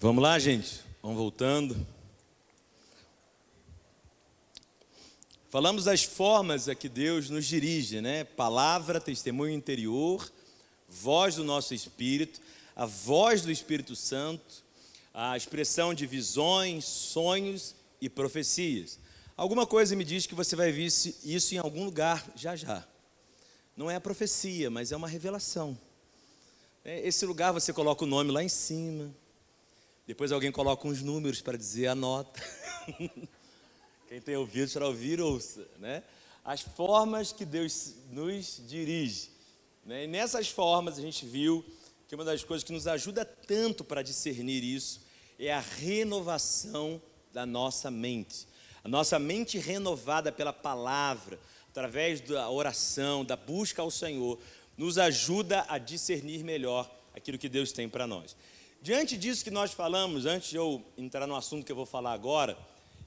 Vamos lá, gente? Vamos voltando. Falamos das formas a que Deus nos dirige, né? Palavra, testemunho interior, voz do nosso Espírito, a voz do Espírito Santo, a expressão de visões, sonhos e profecias. Alguma coisa me diz que você vai ver isso em algum lugar já já. Não é a profecia, mas é uma revelação. Esse lugar você coloca o nome lá em cima. Depois alguém coloca uns números para dizer anota. Quem tem ouvido para ouvir, ouça, né? As formas que Deus nos dirige, né? E nessas formas a gente viu que uma das coisas que nos ajuda tanto para discernir isso é a renovação da nossa mente. A nossa mente renovada pela palavra, através da oração, da busca ao Senhor, nos ajuda a discernir melhor aquilo que Deus tem para nós. Diante disso que nós falamos, antes de eu entrar no assunto que eu vou falar agora,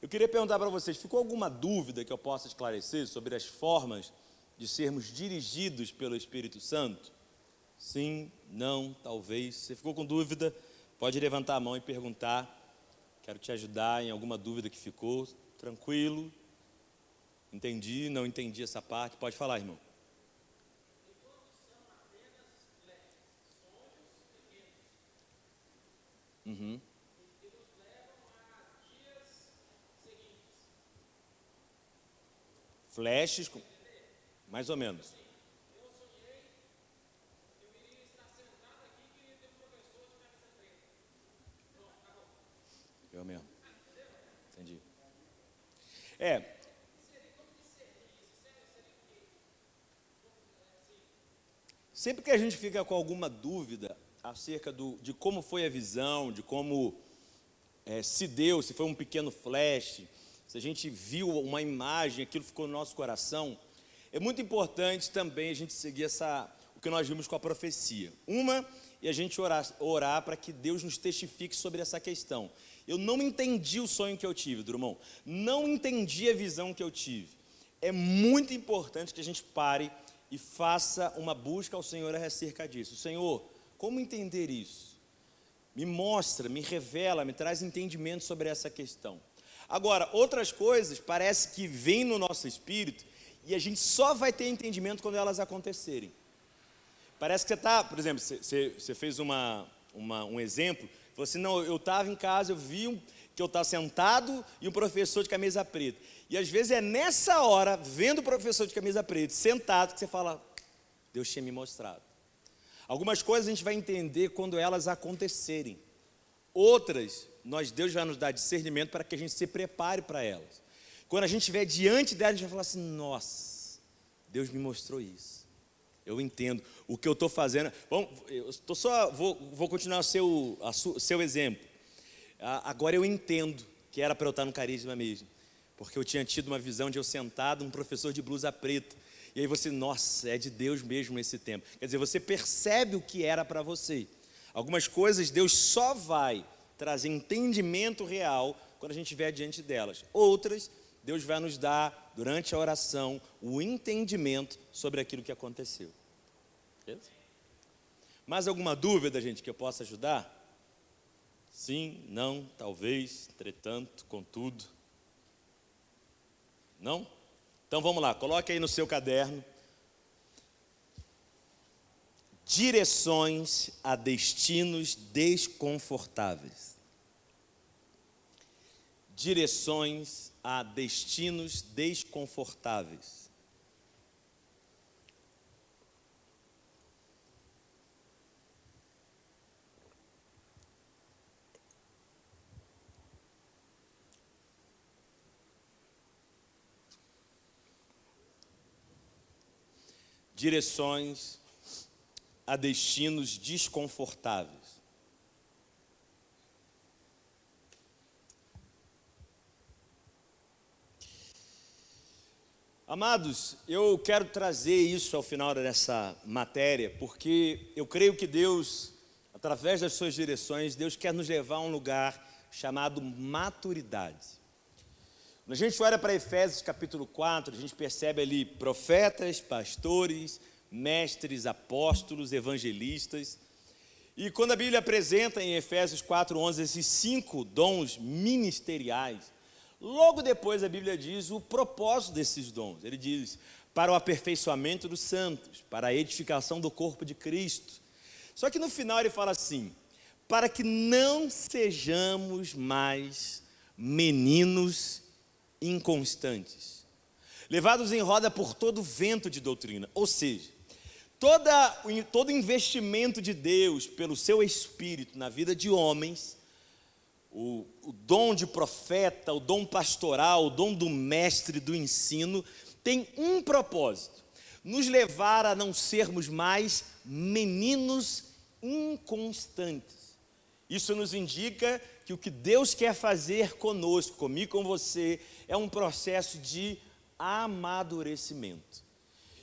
eu queria perguntar para vocês, ficou alguma dúvida que eu possa esclarecer sobre as formas de sermos dirigidos pelo Espírito Santo? Sim, não, talvez. Se ficou com dúvida, pode levantar a mão e perguntar. Quero te ajudar em alguma dúvida que ficou. Tranquilo. Entendi, não entendi essa parte. Pode falar, irmão. Uhum. Flashes, mais ou menos. Eu mesmo. Entendi. Sempre que a gente fica com alguma dúvida acerca de como foi a visão, de como se deu, se foi um pequeno flash, se a gente viu uma imagem, aquilo ficou no nosso coração, é muito importante também a gente seguir o que nós vimos com a profecia. E a gente orar para que Deus nos testifique sobre essa questão. Eu não entendi o sonho que eu tive, Drummond, não entendi a visão que eu tive. É muito importante que a gente pare e faça uma busca ao Senhor acerca disso. Senhor, como entender isso? Me mostra, me revela, me traz entendimento sobre essa questão. Agora, outras coisas parece que vêm no nosso espírito e a gente só vai ter entendimento quando elas acontecerem. Parece que você está, por exemplo, você fez um exemplo, falou assim, não, eu estava em casa, eu vi que eu estava sentado e um professor de camisa preta. E às vezes é nessa hora, vendo o professor de camisa preta, sentado, que você fala, Deus tinha me mostrado. Algumas coisas a gente vai entender quando elas acontecerem. Outras, Deus vai nos dar discernimento para que a gente se prepare para elas. Quando a gente estiver diante delas, a gente vai falar assim, nossa, Deus me mostrou isso. Eu entendo o que eu estou fazendo. Bom, vou continuar o seu exemplo. Agora eu entendo que era para eu estar no carisma mesmo. Porque eu tinha tido uma visão de eu sentado, um professor de blusa preta. E aí você, nossa, é de Deus mesmo esse tempo. Quer dizer, você percebe o que era para você. Algumas coisas Deus só vai trazer entendimento real quando a gente estiver diante delas. Outras, Deus vai nos dar, durante a oração, o entendimento sobre aquilo que aconteceu. Beleza? Mais alguma dúvida, gente, que eu possa ajudar? Sim, não, talvez, entretanto, contudo. Não? Então vamos lá, coloque aí no seu caderno. Direções a destinos desconfortáveis. Direções a destinos desconfortáveis. Direções a destinos desconfortáveis. Amados, eu quero trazer isso ao final dessa matéria, porque eu creio que Deus, através das suas direções, Deus quer nos levar a um lugar chamado maturidade. Quando a gente olha para Efésios capítulo 4, a gente percebe ali profetas, pastores, mestres, apóstolos, evangelistas. E quando a Bíblia apresenta em Efésios 4:11 esses 5 dons ministeriais, logo depois a Bíblia diz o propósito desses dons. Ele diz, para o aperfeiçoamento dos santos, para a edificação do corpo de Cristo. Só que no final ele fala assim, para que não sejamos mais meninos inconstantes, levados em roda por todo vento de doutrina. Ou seja, todo investimento de Deus pelo seu Espírito na vida de homens, o dom de profeta, o dom pastoral, o dom do mestre, do ensino, tem um propósito: nos levar a não sermos mais meninos inconstantes. Isso nos indica que o que Deus quer fazer conosco, comigo e com você, é um processo de amadurecimento.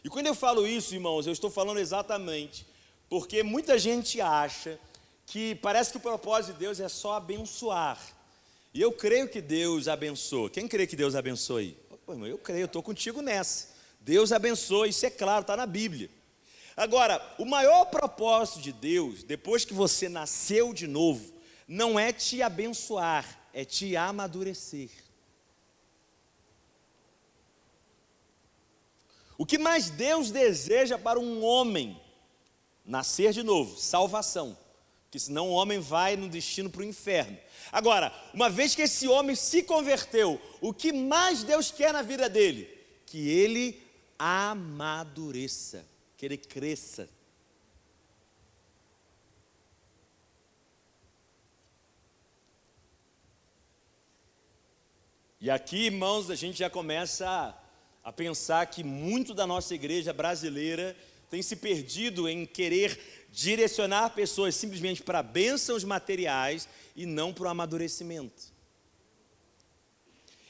E quando eu falo isso, irmãos, eu estou falando exatamente porque muita gente acha que parece que o propósito de Deus é só abençoar. E eu creio que Deus abençoa. Quem crê que Deus abençoa aí? Pô, irmão, eu creio, eu estou contigo nessa. Deus abençoa, isso é claro, está na Bíblia. Agora, o maior propósito de Deus, depois que você nasceu de novo, não é te abençoar, é te amadurecer. O que mais Deus deseja para um homem? Nascer de novo, salvação. Porque senão o homem vai no destino para o inferno. Agora, uma vez que esse homem se converteu, o que mais Deus quer na vida dele? Que ele amadureça, que ele cresça. E aqui, irmãos, a gente já começa a pensar que muito da nossa igreja brasileira tem se perdido em querer direcionar pessoas simplesmente para bênçãos materiais e não para o amadurecimento.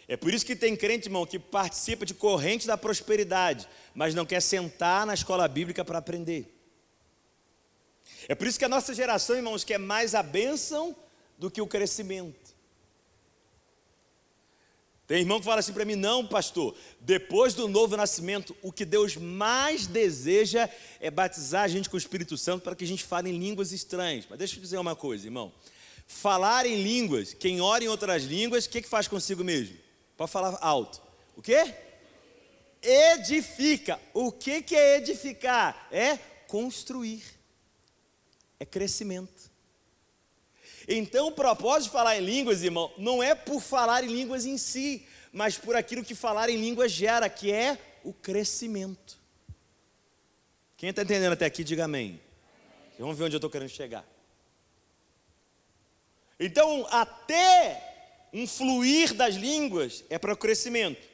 É por isso que tem crente, irmão, que participa de corrente da prosperidade, mas não quer sentar na escola bíblica para aprender. É por isso que a nossa geração, irmãos, quer mais a bênção do que o crescimento. Tem irmão que fala assim para mim, não, pastor, depois do novo nascimento, o que Deus mais deseja é batizar a gente com o Espírito Santo para que a gente fale em línguas estranhas. Mas deixa eu dizer uma coisa, irmão. Falar em línguas, quem ora em outras línguas, o que faz consigo mesmo? Pode falar alto. O quê? Edifica. O que é edificar? É construir. É crescimento. Então o propósito de falar em línguas, irmão, não é por falar em línguas em si, mas por aquilo que falar em línguas gera, que é o crescimento. Quem está entendendo até aqui, diga amém. Vamos ver onde eu estou querendo chegar. Então, até um fluir das línguas é para o crescimento.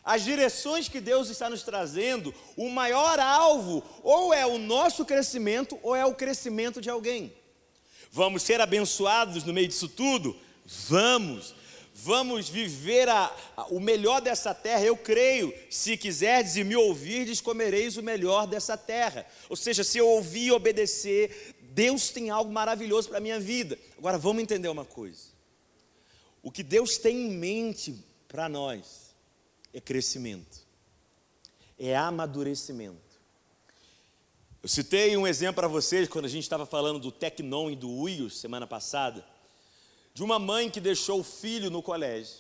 As direções que Deus está nos trazendo, o maior alvo, ou é o nosso crescimento, ou é o crescimento de alguém. Vamos ser abençoados no meio disso tudo? Vamos viver o melhor dessa terra, eu creio. Se quiserdes e me ouvirdes, comereis o melhor dessa terra. Ou seja, se eu ouvir e obedecer, Deus tem algo maravilhoso para a minha vida. Agora vamos entender uma coisa. O que Deus tem em mente para nós é crescimento, é amadurecimento. Eu citei um exemplo para vocês quando a gente estava falando do Tecnon e do UIO semana passada, de uma mãe que deixou o filho no colégio,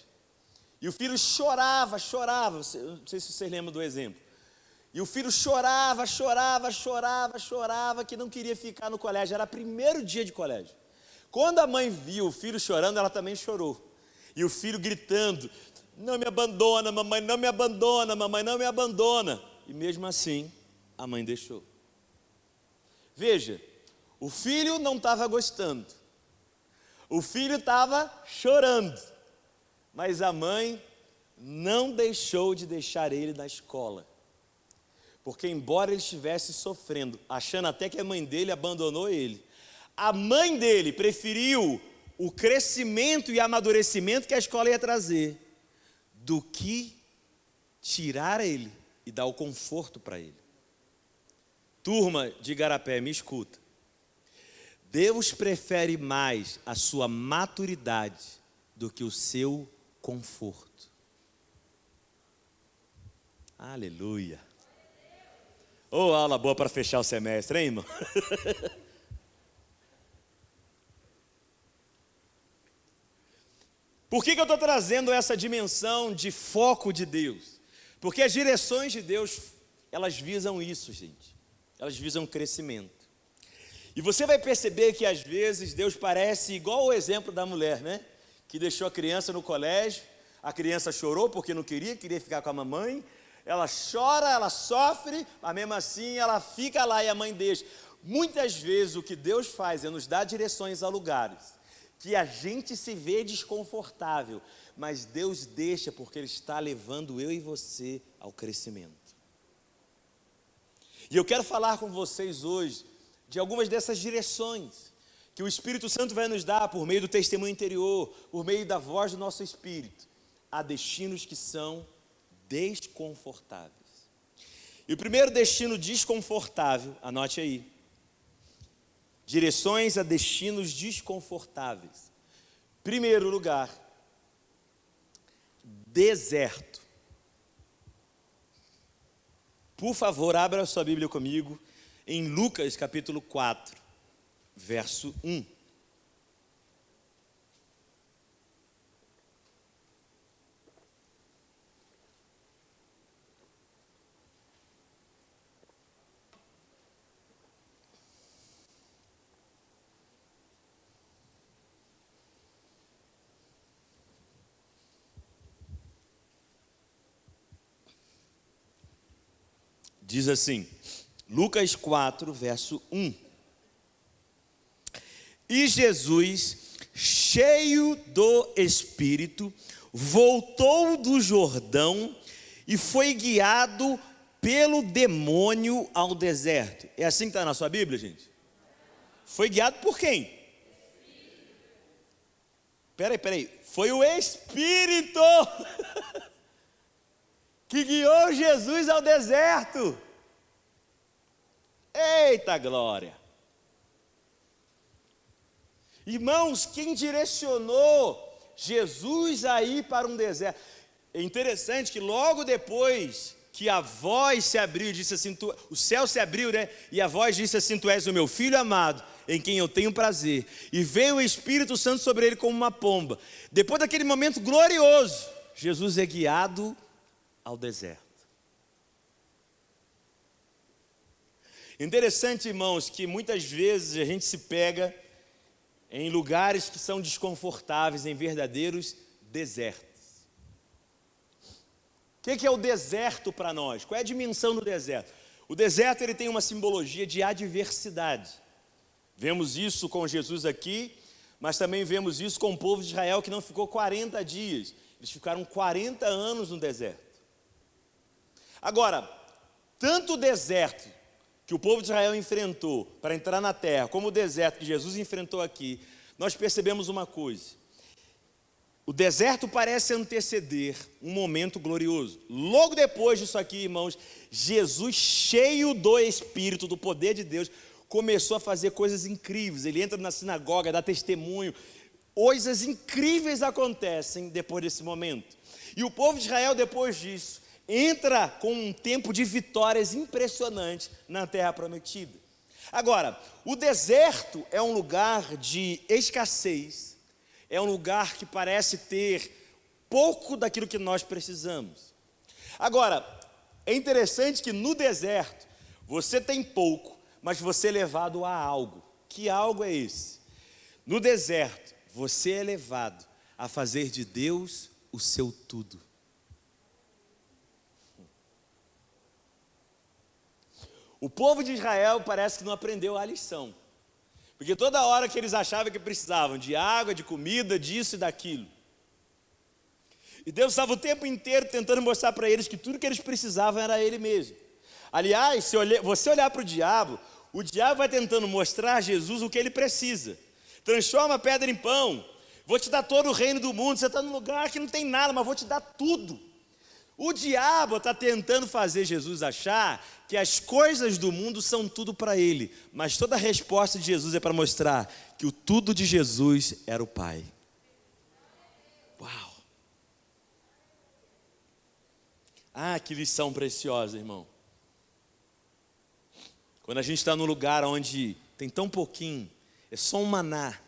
e o filho chorava, não sei se vocês lembram do exemplo, e o filho chorava, que não queria ficar no colégio, era o primeiro dia de colégio. Quando a mãe viu o filho chorando, ela também chorou, e o filho gritando, não me abandona, mamãe, não me abandona, mamãe, não me abandona, e mesmo assim, a mãe deixou. Veja, o filho não estava gostando, o filho estava chorando, mas a mãe não deixou de deixar ele na escola, porque embora ele estivesse sofrendo, achando até que a mãe dele abandonou ele, a mãe dele preferiu o crescimento e amadurecimento que a escola ia trazer, do que tirar ele e dar o conforto para ele. Turma de Igarapé, me escuta. Deus prefere mais a sua maturidade do que o seu conforto. Aleluia. Aula boa para fechar o semestre, hein, irmão? Por que eu estou trazendo essa dimensão de foco de Deus? Porque as direções de Deus, elas visam isso, gente. Elas visam crescimento. E você vai perceber que às vezes Deus parece igual o exemplo da mulher, né? Que deixou a criança no colégio, a criança chorou porque não queria ficar com a mamãe. Ela chora, ela sofre, mas mesmo assim ela fica lá e a mãe deixa. Muitas vezes o que Deus faz é nos dar direções a lugares que a gente se vê desconfortável, mas Deus deixa porque Ele está levando eu e você ao crescimento. E eu quero falar com vocês hoje de algumas dessas direções que o Espírito Santo vai nos dar por meio do testemunho interior, por meio da voz do nosso Espírito, a destinos que são desconfortáveis. E o primeiro destino desconfortável, anote aí, direções a destinos desconfortáveis. Primeiro lugar, deserto. Por favor, abra a sua Bíblia comigo em Lucas capítulo 4, verso 1. Diz assim, Lucas 4, verso 1. E Jesus, cheio do Espírito, voltou do Jordão e foi guiado pelo demônio ao deserto. É assim que está na sua Bíblia, gente? Foi guiado por quem? Peraí. Foi o Espírito que guiou Jesus ao deserto. Eita glória! Irmãos, quem direcionou Jesus a ir para um deserto? É interessante que logo depois que a voz se abriu, disse assim, o céu se abriu, né? E a voz disse assim, tu és o meu filho amado, em quem eu tenho prazer. E veio o Espírito Santo sobre ele como uma pomba. Depois daquele momento glorioso, Jesus é guiado ao deserto. Interessante, irmãos, que muitas vezes a gente se pega em lugares que são desconfortáveis, em verdadeiros desertos. O que é o deserto para nós? Qual é a dimensão do deserto? O deserto ele tem uma simbologia de adversidade. Vemos isso com Jesus aqui, mas também vemos isso com o povo de Israel que não ficou 40 dias. Eles ficaram 40 anos no deserto. Agora, tanto o deserto que o povo de Israel enfrentou para entrar na terra, como o deserto que Jesus enfrentou aqui, nós percebemos uma coisa. O deserto parece anteceder um momento glorioso. Logo depois disso aqui, irmãos, Jesus, cheio do Espírito, do poder de Deus, começou a fazer coisas incríveis. Ele entra na sinagoga, dá testemunho. Coisas incríveis acontecem depois desse momento. E o povo de Israel, depois disso, entra com um tempo de vitórias impressionante na terra prometida. Agora, o deserto é um lugar de escassez, é um lugar que parece ter pouco daquilo que nós precisamos. Agora, é interessante que no deserto, você tem pouco, mas você é levado a algo. Que algo é esse? No deserto, você é levado a fazer de Deus o seu tudo. O povo de Israel parece que não aprendeu a lição. Porque toda hora que eles achavam que precisavam de água, de comida, disso e daquilo. E Deus estava o tempo inteiro tentando mostrar para eles que tudo que eles precisavam era Ele mesmo. Aliás, se você olhar para o diabo vai tentando mostrar a Jesus o que ele precisa. Transforma a pedra em pão, vou te dar todo o reino do mundo, você está num lugar que não tem nada, mas vou te dar tudo. O diabo está tentando fazer Jesus achar que as coisas do mundo são tudo para ele, mas toda a resposta de Jesus é para mostrar que o tudo de Jesus era o Pai. Uau! Ah, que lição preciosa, irmão. Quando a gente está num lugar onde tem tão pouquinho, é só um maná.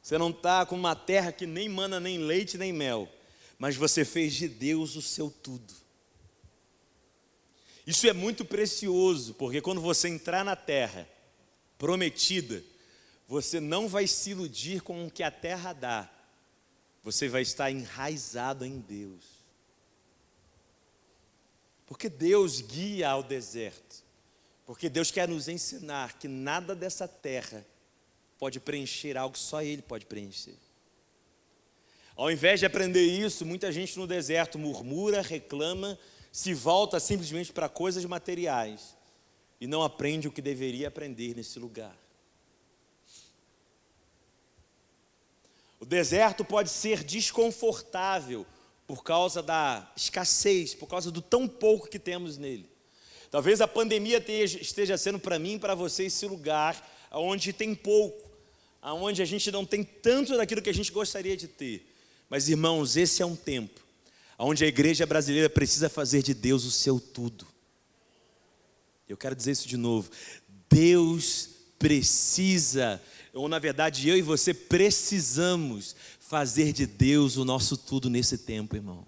Você não está com uma terra que nem mana nem leite nem mel, mas você fez de Deus o seu tudo. Isso é muito precioso, porque quando você entrar na terra prometida, você não vai se iludir com o que a terra dá. Você vai estar enraizado em Deus. Porque Deus guia ao deserto. Porque Deus quer nos ensinar que nada dessa terra pode preencher algo que só Ele pode preencher. Ao invés de aprender isso, muita gente no deserto murmura, reclama, se volta simplesmente para coisas materiais e não aprende o que deveria aprender nesse lugar. O deserto pode ser desconfortável por causa da escassez, por causa do tão pouco que temos nele. Talvez a pandemia esteja sendo para mim e para você esse lugar onde tem pouco, onde a gente não tem tanto daquilo que a gente gostaria de ter. Mas, irmãos, esse é um tempo onde a igreja brasileira precisa fazer de Deus o seu tudo. Eu quero dizer isso de novo. Deus precisa, ou na verdade eu e você precisamos fazer de Deus o nosso tudo nesse tempo, irmão.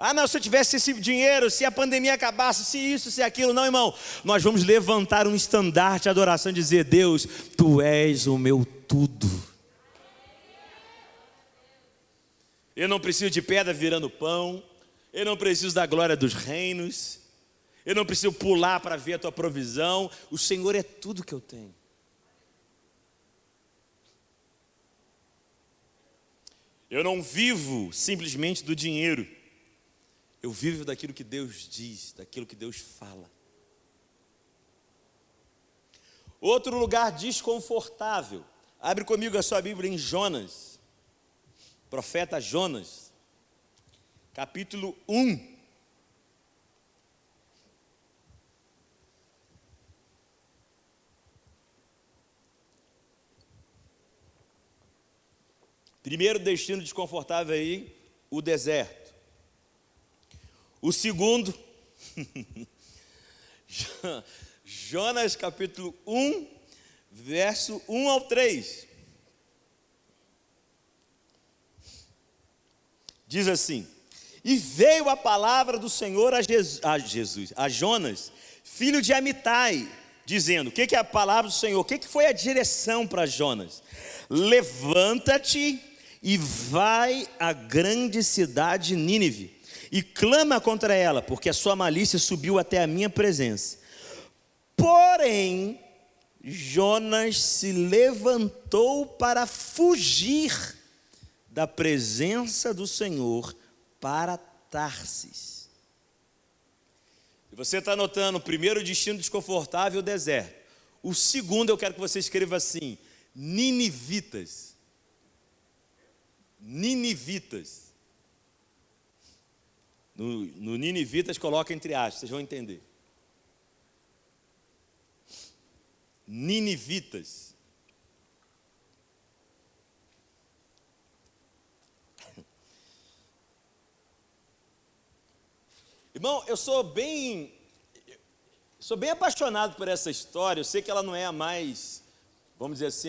Ah, não, se eu tivesse esse dinheiro, se a pandemia acabasse, se isso, se aquilo. Não, irmão, nós vamos levantar um estandarte de adoração e dizer: Deus, Tu és o meu tudo. Eu não preciso de pedra virando pão, eu não preciso da glória dos reinos, eu não preciso pular para ver a Tua provisão. O Senhor é tudo que eu tenho. Eu não vivo simplesmente do dinheiro. Eu vivo daquilo que Deus diz, daquilo que Deus fala. Outro lugar desconfortável. Abre comigo a sua Bíblia em Jonas. Profeta Jonas. Capítulo 1. Primeiro destino desconfortável aí, o deserto. O segundo, Jonas capítulo 1, verso 1 ao 3. Diz assim: E veio a palavra do Senhor a Jonas, filho de Amitai, dizendo: o que é a palavra do Senhor? O que foi a direção para Jonas? Levanta-te e vai à grande cidade Nínive, e clama contra ela, porque a sua malícia subiu até a minha presença. Porém, Jonas se levantou para fugir da presença do Senhor para Tarsis. E você está notando, o primeiro destino desconfortável, o deserto. O segundo, eu quero que você escreva assim: ninivitas. Ninivitas. No ninivitas coloca entre aspas, vocês vão entender. Ninivitas. Irmão, eu sou bem apaixonado por essa história. Eu sei que ela não é a mais, vamos dizer assim,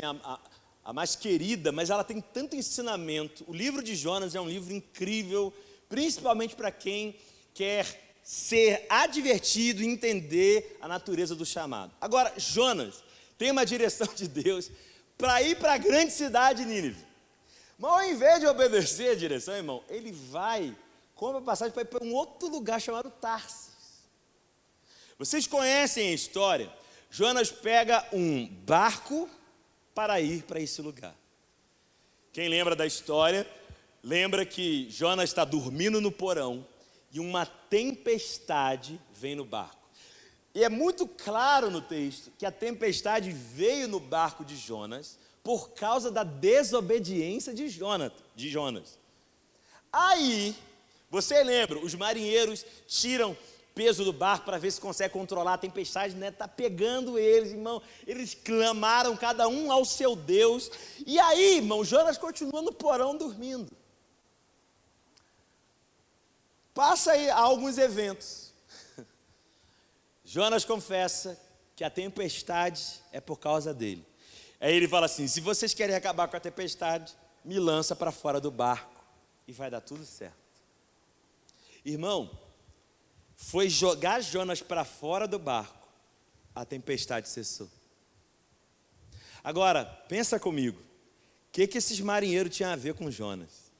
a mais querida, mas ela tem tanto ensinamento. O livro de Jonas é um livro incrível, principalmente para quem quer ser advertido e entender a natureza do chamado. Agora, Jonas tem uma direção de Deus para ir para a grande cidade de Nínive. Mas ao invés de obedecer a direção, irmão, ele vai, compra passagem para ir para um outro lugar chamado Tarsis. Vocês conhecem a história? Jonas pega um barco para ir para esse lugar. Quem lembra da história, lembra que Jonas está dormindo no porão e uma tempestade vem no barco. E é muito claro no texto que a tempestade veio no barco de Jonas por causa da desobediência de Jonas. Aí, você lembra, os marinheiros tiram peso do barco para ver se consegue controlar a tempestade, né? Está pegando eles, irmão. Eles clamaram cada um ao seu Deus. E aí, irmão, Jonas continua no porão dormindo. Passa aí alguns eventos. Jonas confessa que a tempestade é por causa dele. Aí ele fala assim: se vocês querem acabar com a tempestade, me lança para fora do barco e vai dar tudo certo. Irmão, foi jogar Jonas para fora do barco, a tempestade cessou. Agora, pensa comigo, o que esses marinheiros tinham a ver com Jonas?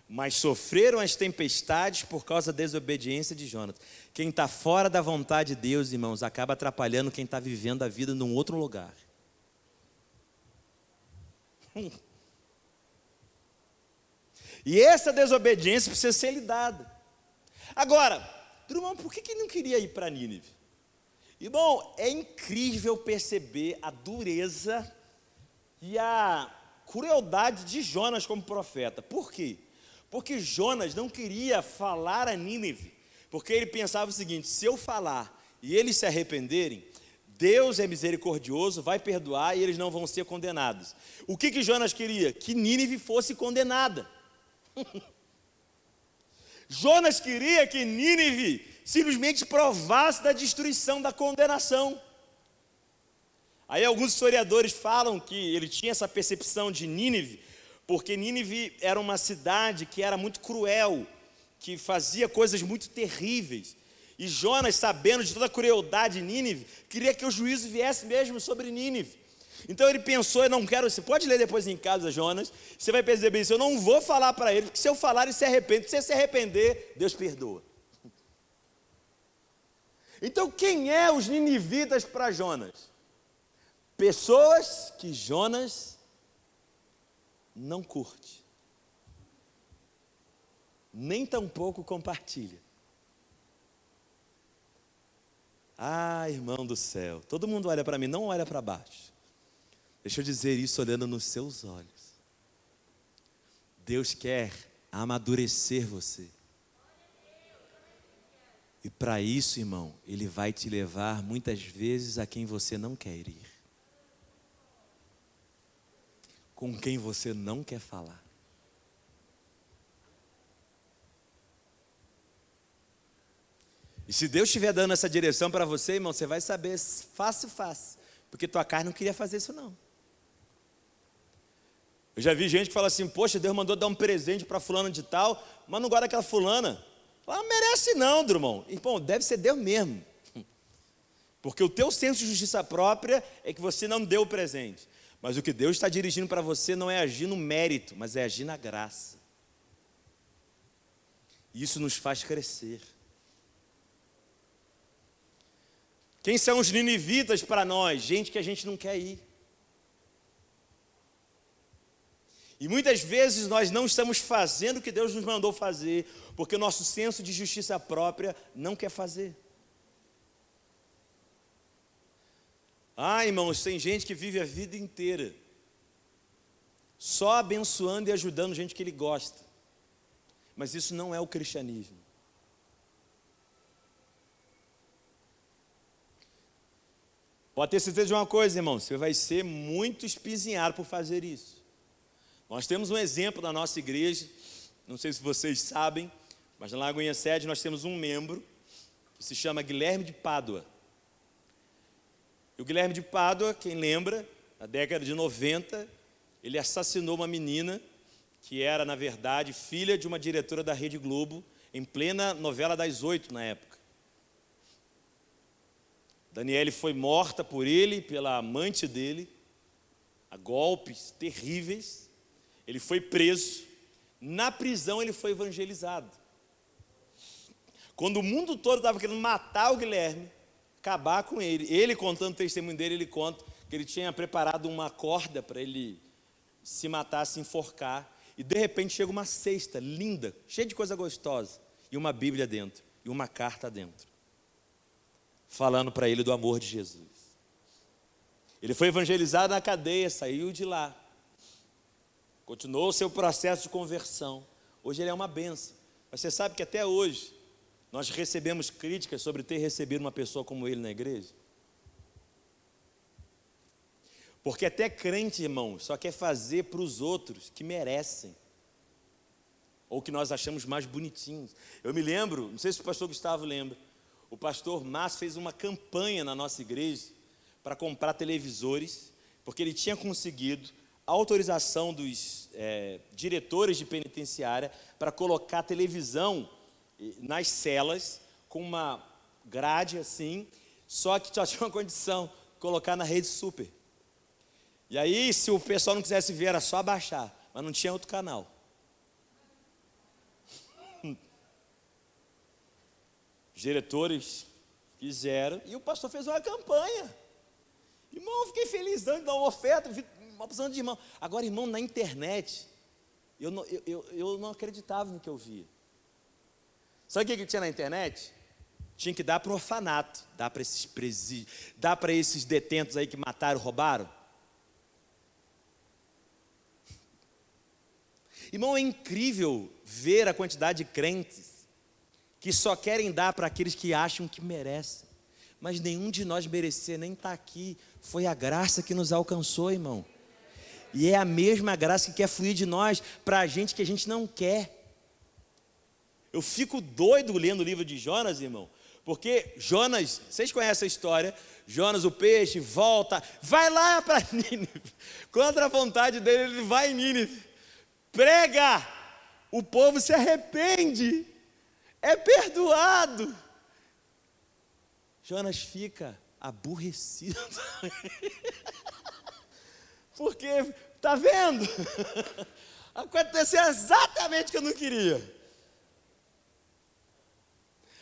Mas sofreram as tempestades por causa da desobediência de Jonas. Quem está fora da vontade de Deus, irmãos, acaba atrapalhando quem está vivendo a vida num outro lugar. E essa desobediência precisa ser lidada. Agora, Drummond, por que ele não queria ir para Nínive? Irmão, é incrível perceber a dureza e a crueldade de Jonas como profeta. Por quê? Porque Jonas não queria falar a Nínive, porque ele pensava o seguinte: se eu falar e eles se arrependerem, Deus é misericordioso, vai perdoar e eles não vão ser condenados. O que Jonas queria? Que Nínive fosse condenada. Jonas queria que Nínive simplesmente provasse da destruição, da condenação. Aí alguns historiadores falam que ele tinha essa percepção de Nínive, porque Nínive era uma cidade que era muito cruel, que fazia coisas muito terríveis. E Jonas, sabendo de toda a crueldade de Nínive, queria que o juízo viesse mesmo sobre Nínive. Então ele pensou: eu não quero, você pode ler depois em casa, Jonas, você vai perceber isso, eu não vou falar para ele, porque se eu falar ele se arrepende, se ele se arrepender, Deus perdoa. Então quem é os ninivitas para Jonas? Pessoas que Jonas não curte, nem tampouco compartilha. Ah, irmão do céu, todo mundo olha para mim, não olha para baixo. Deixa eu dizer isso olhando nos seus olhos. Deus quer amadurecer você. E para isso, irmão, Ele vai te levar muitas vezes a quem você não quer ir, com quem você não quer falar. E se Deus estiver dando essa direção para você, irmão, você vai saber fácil, porque tua carne não queria fazer isso não. Eu já vi gente que fala assim: poxa, Deus mandou dar um presente para fulana de tal, mas não gosta daquela fulana. Ela não merece não, Drummond. Irmão, deve ser Deus mesmo. Porque o teu senso de justiça própria é que você não deu o presente. Mas o que Deus está dirigindo para você não é agir no mérito, mas é agir na graça. E isso nos faz crescer. Quem são os ninivitas para nós? Gente que a gente não quer ir. E muitas vezes nós não estamos fazendo o que Deus nos mandou fazer, porque o nosso senso de justiça própria não quer fazer. Ah, irmãos, tem gente que vive a vida inteira só abençoando e ajudando gente que ele gosta. Mas isso não é o cristianismo. Pode ter certeza de uma coisa, irmão, você vai ser muito espizinhado por fazer isso. Nós temos um exemplo na nossa igreja, não sei se vocês sabem, mas na Lagoinha Sede nós temos um membro que se chama Guilherme de Pádua. E o Guilherme de Pádua, quem lembra, na década de 90, ele assassinou uma menina que era, na verdade, filha de uma diretora da Rede Globo, em plena novela das 8 na época. Daniele foi morta por ele, pela amante dele, a golpes terríveis. Ele foi preso, na prisão ele foi evangelizado. Quando o mundo todo estava querendo matar o Guilherme, acabar com ele contando o testemunho dele, ele conta que ele tinha preparado uma corda para ele se matar, se enforcar, e de repente chega uma cesta linda, cheia de coisa gostosa, e uma Bíblia dentro, e uma carta dentro, falando para ele do amor de Jesus. Ele foi evangelizado na cadeia, saiu de lá, continuou o seu processo de conversão. Hoje ele é uma bênção. Mas você sabe que até hoje nós recebemos críticas sobre ter recebido uma pessoa como ele na igreja? Porque até crente, irmão, só quer fazer para os outros que merecem, ou que nós achamos mais bonitinhos. Eu me lembro, não sei se o pastor Gustavo lembra, o pastor Márcio fez uma campanha na nossa igreja para comprar televisores, porque ele tinha conseguido a autorização dos diretores de penitenciária para colocar televisão nas celas, com uma grade assim, só que só tinha uma condição, colocar na Rede Super. E aí, se o pessoal não quisesse ver, era só abaixar, mas não tinha outro canal. Os diretores fizeram, e o pastor fez uma campanha. Irmão, eu fiquei feliz dando uma oferta, uma opção de irmão. Agora, irmão, na internet, eu não acreditava no que eu via. Sabe o que tinha na internet? Tinha que dar para o orfanato, dar para esses detentos aí que mataram, roubaram. Irmão, é incrível ver a quantidade de crentes que só querem dar para aqueles que acham que merecem. Mas nenhum de nós merecia nem estar aqui. Foi a graça que nos alcançou, irmão. E é a mesma graça que quer fluir de nós para a gente que a gente não quer. Eu fico doido lendo o livro de Jonas, irmão. Porque Jonas, vocês conhecem a história, Jonas o peixe volta, vai lá para Nínive. Contra a vontade dele, ele vai em Nínive. Prega, o povo se arrepende, é perdoado. Jonas fica aborrecido. Porque, tá vendo? Aconteceu exatamente o que eu não queria.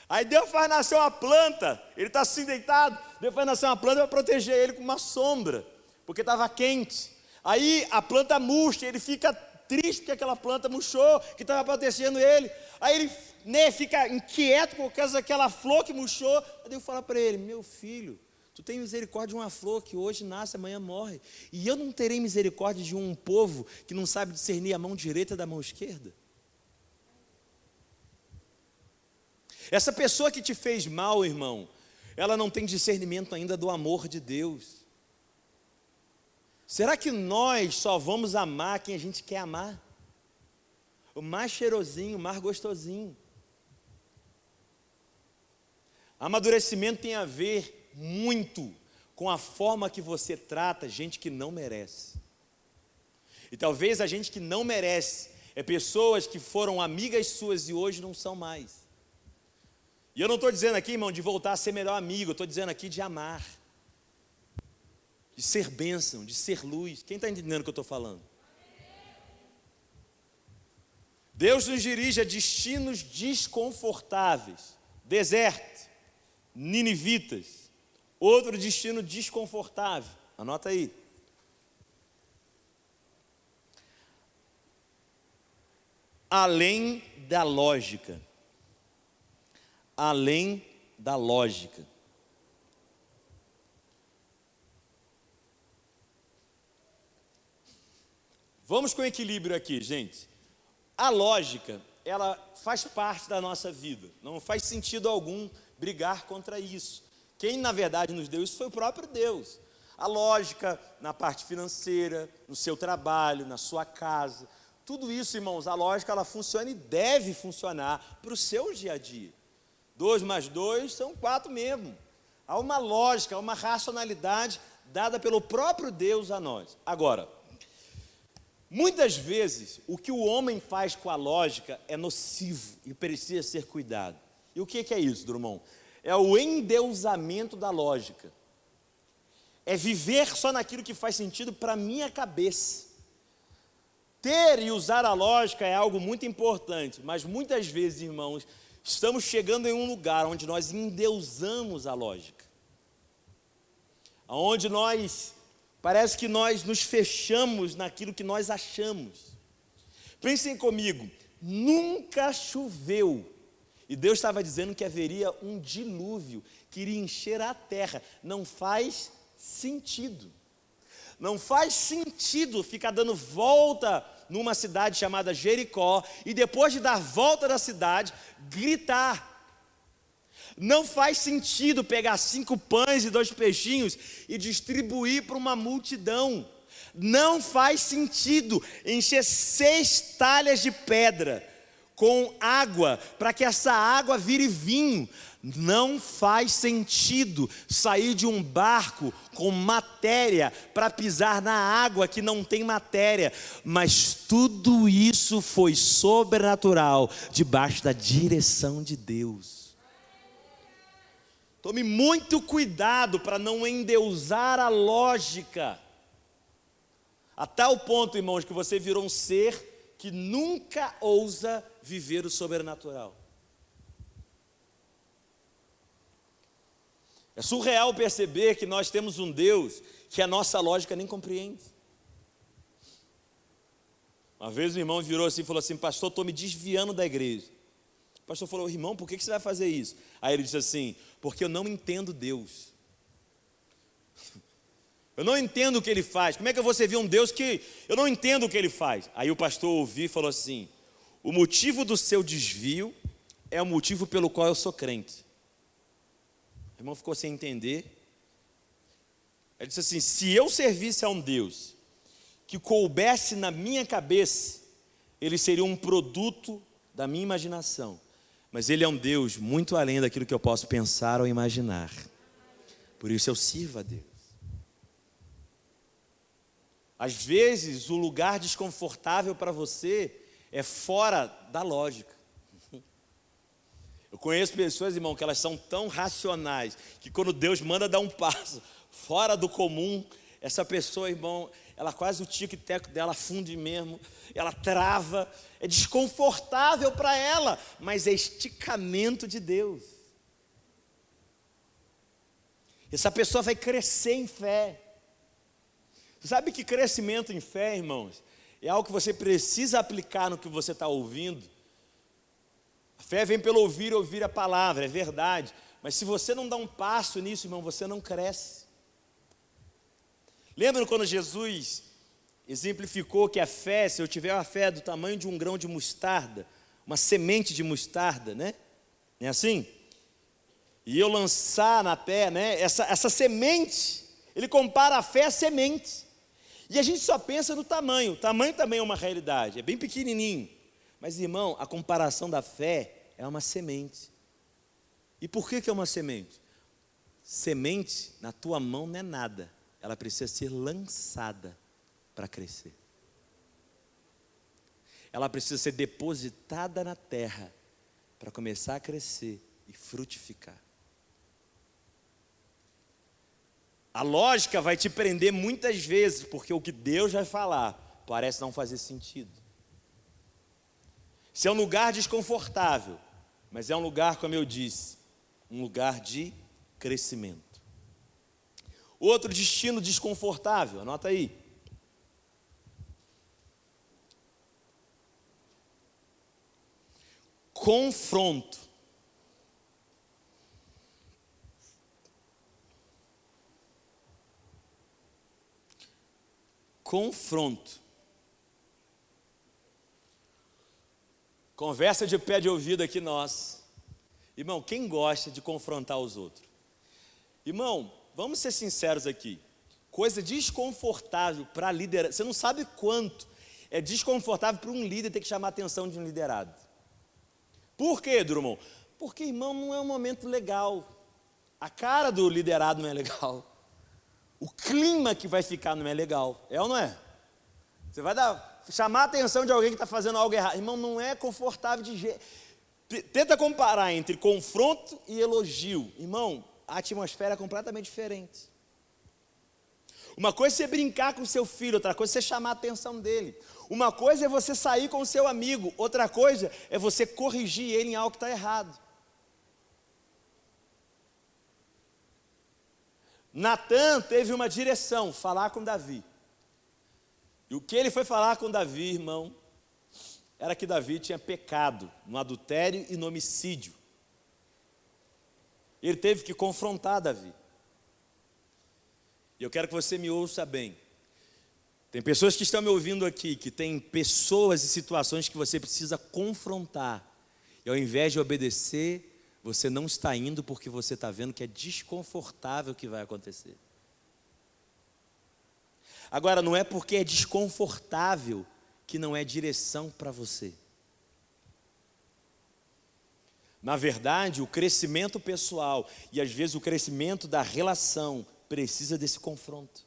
Aí Deus faz nascer uma planta, ele está assim deitado, Deus faz nascer uma planta para proteger ele com uma sombra, porque estava quente. Aí a planta murcha, ele fica triste porque aquela planta murchou, que estava protegendo ele. Aí ele fica inquieto por causa daquela flor que murchou. Aí Deus fala para ele: meu filho, tu tem misericórdia de uma flor que hoje nasce, amanhã morre. E eu não terei misericórdia de um povo que não sabe discernir a mão direita da mão esquerda? Essa pessoa que te fez mal, irmão, ela não tem discernimento ainda do amor de Deus. Será que nós só vamos amar quem a gente quer amar? O mais cheirosinho, o mais gostosinho. Amadurecimento tem a ver muito com a forma que você trata gente que não merece. E talvez a gente que não merece é pessoas que foram amigas suas e hoje não são mais. E eu não estou dizendo aqui, irmão, de voltar a ser melhor amigo, eu estou dizendo aqui de amar, de ser bênção, de ser luz. Quem está entendendo o que eu estou falando? Deus nos dirige a destinos desconfortáveis. Deserto, ninivitas. Outro destino desconfortável, anota aí. Além da lógica. Além da lógica. Vamos com equilíbrio aqui, gente. A lógica, ela faz parte da nossa vida. Não faz sentido algum brigar contra isso. Quem, na verdade, nos deu isso foi o próprio Deus. A lógica na parte financeira, no seu trabalho, na sua casa. Tudo isso, irmãos, a lógica, ela funciona e deve funcionar para o seu dia a dia. 2 mais 2 são 4 mesmo. Há uma lógica, há uma racionalidade dada pelo próprio Deus a nós. Agora, muitas vezes, o que o homem faz com a lógica é nocivo e precisa ser cuidado. E o que é isso, Drummond? É o endeusamento da lógica. É viver só naquilo que faz sentido para a minha cabeça. Ter e usar a lógica é algo muito importante, mas muitas vezes, irmãos, estamos chegando em um lugar onde nós endeusamos a lógica. Onde parece que nós nos fechamos naquilo que nós achamos. Pensem comigo, nunca choveu. E Deus estava dizendo que haveria um dilúvio que iria encher a terra. Não faz sentido. Não faz sentido ficar dando volta numa cidade chamada Jericó e depois de dar volta da cidade, gritar. Não faz sentido pegar 5 pães e 2 peixinhos e distribuir para uma multidão. Não faz sentido encher 6 talhas de pedra com água, para que essa água vire vinho. Não faz sentido sair de um barco com matéria para pisar na água que não tem matéria, mas tudo isso foi sobrenatural, debaixo da direção de Deus. Tome muito cuidado para não endeusar a lógica, a tal ponto, irmãos, que você virou um ser que nunca ousa viver o sobrenatural. É surreal perceber que nós temos um Deus que a nossa lógica nem compreende. Uma vez o irmão virou assim e falou assim: pastor, estou me desviando da igreja. O pastor falou: irmão, por que você vai fazer isso? Aí ele disse assim: porque eu não entendo Deus. Eu não entendo o que Ele faz. Como é que eu vou servir um Deus que eu não entendo o que Ele faz? Aí o pastor ouviu e falou assim: o motivo do seu desvio é o motivo pelo qual eu sou crente. O irmão ficou sem entender. Ele disse assim: se eu servisse a um Deus que coubesse na minha cabeça, Ele seria um produto da minha imaginação. Mas Ele é um Deus muito além daquilo que eu posso pensar ou imaginar. Por isso eu sirvo a Deus. Às vezes o lugar desconfortável para você é fora da lógica. Eu conheço pessoas, irmão, que elas são tão racionais, que quando Deus manda dar um passo fora do comum, essa pessoa, irmão, ela quase o tic-tac dela funde mesmo, ela trava, é desconfortável para ela, mas é esticamento de Deus. Essa pessoa vai crescer em fé. Você sabe que crescimento em fé, irmãos, é algo que você precisa aplicar no que você está ouvindo. A fé vem pelo ouvir, ouvir a palavra, é verdade. Mas se você não dá um passo nisso, irmão, você não cresce. Lembra quando Jesus exemplificou que a fé, se eu tiver uma fé do tamanho de um grão de mostarda, uma semente de mostarda, né? Não é assim? E eu lançar na terra, né? Essa semente, ele compara a fé à semente. E a gente só pensa no tamanho. O tamanho também é uma realidade, é bem pequenininho. Mas, irmão, a comparação da fé é uma semente. E por que é uma semente? Semente na tua mão não é nada. Ela precisa ser lançada para crescer. Ela precisa ser depositada na terra para começar a crescer e frutificar. A lógica vai te prender muitas vezes, porque o que Deus vai falar parece não fazer sentido. Se é um lugar desconfortável, mas é um lugar, como eu disse, um lugar de crescimento. Outro destino desconfortável, anota aí. Confronto. Confronto. Conversa de pé de ouvido aqui nós. Irmão, quem gosta de confrontar os outros? Irmão, vamos ser sinceros aqui. Coisa desconfortável para liderar. Você não sabe quanto é desconfortável para um líder ter que chamar a atenção de um liderado. Por quê, Drummond? Porque, irmão, não é um momento legal. A cara do liderado não é legal. O clima que vai ficar não é legal. É ou não é? Você vai chamar a atenção de alguém que está fazendo algo errado. Irmão, não é confortável de jeito. Tenta comparar entre confronto e elogio. Irmão, a atmosfera é completamente diferente. Uma coisa é você brincar com seu filho, outra coisa é você chamar a atenção dele. Uma coisa é você sair com o seu amigo, outra coisa é você corrigir ele em algo que está errado. Natan teve uma direção, falar com Davi. E o que ele foi falar com Davi, irmão, era que Davi tinha pecado no adultério e no homicídio. Ele teve que confrontar Davi. E eu quero que você me ouça bem. Tem pessoas que estão me ouvindo aqui, que tem pessoas e situações que você precisa confrontar. E ao invés de obedecer, você não está indo porque você está vendo que é desconfortável o que vai acontecer. Agora, não é porque é desconfortável que não é direção para você. Na verdade, o crescimento pessoal e às vezes o crescimento da relação precisa desse confronto.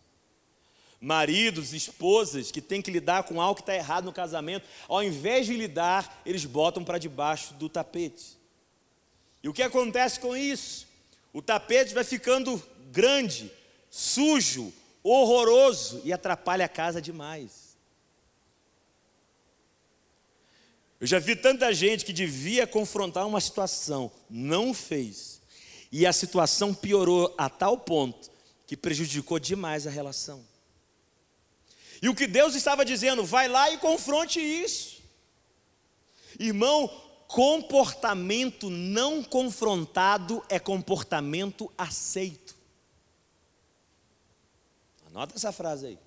Maridos, esposas que têm que lidar com algo que está errado no casamento, ao invés de lidar, eles botam para debaixo do tapete. E o que acontece com isso? O tapete vai ficando grande, sujo, horroroso e atrapalha a casa demais. Eu já vi tanta gente que devia confrontar uma situação, não fez. E a situação piorou a tal ponto que prejudicou demais a relação. E o que Deus estava dizendo, vai lá e confronte isso. Irmão, comportamento não confrontado é comportamento aceito. Anota essa frase aí.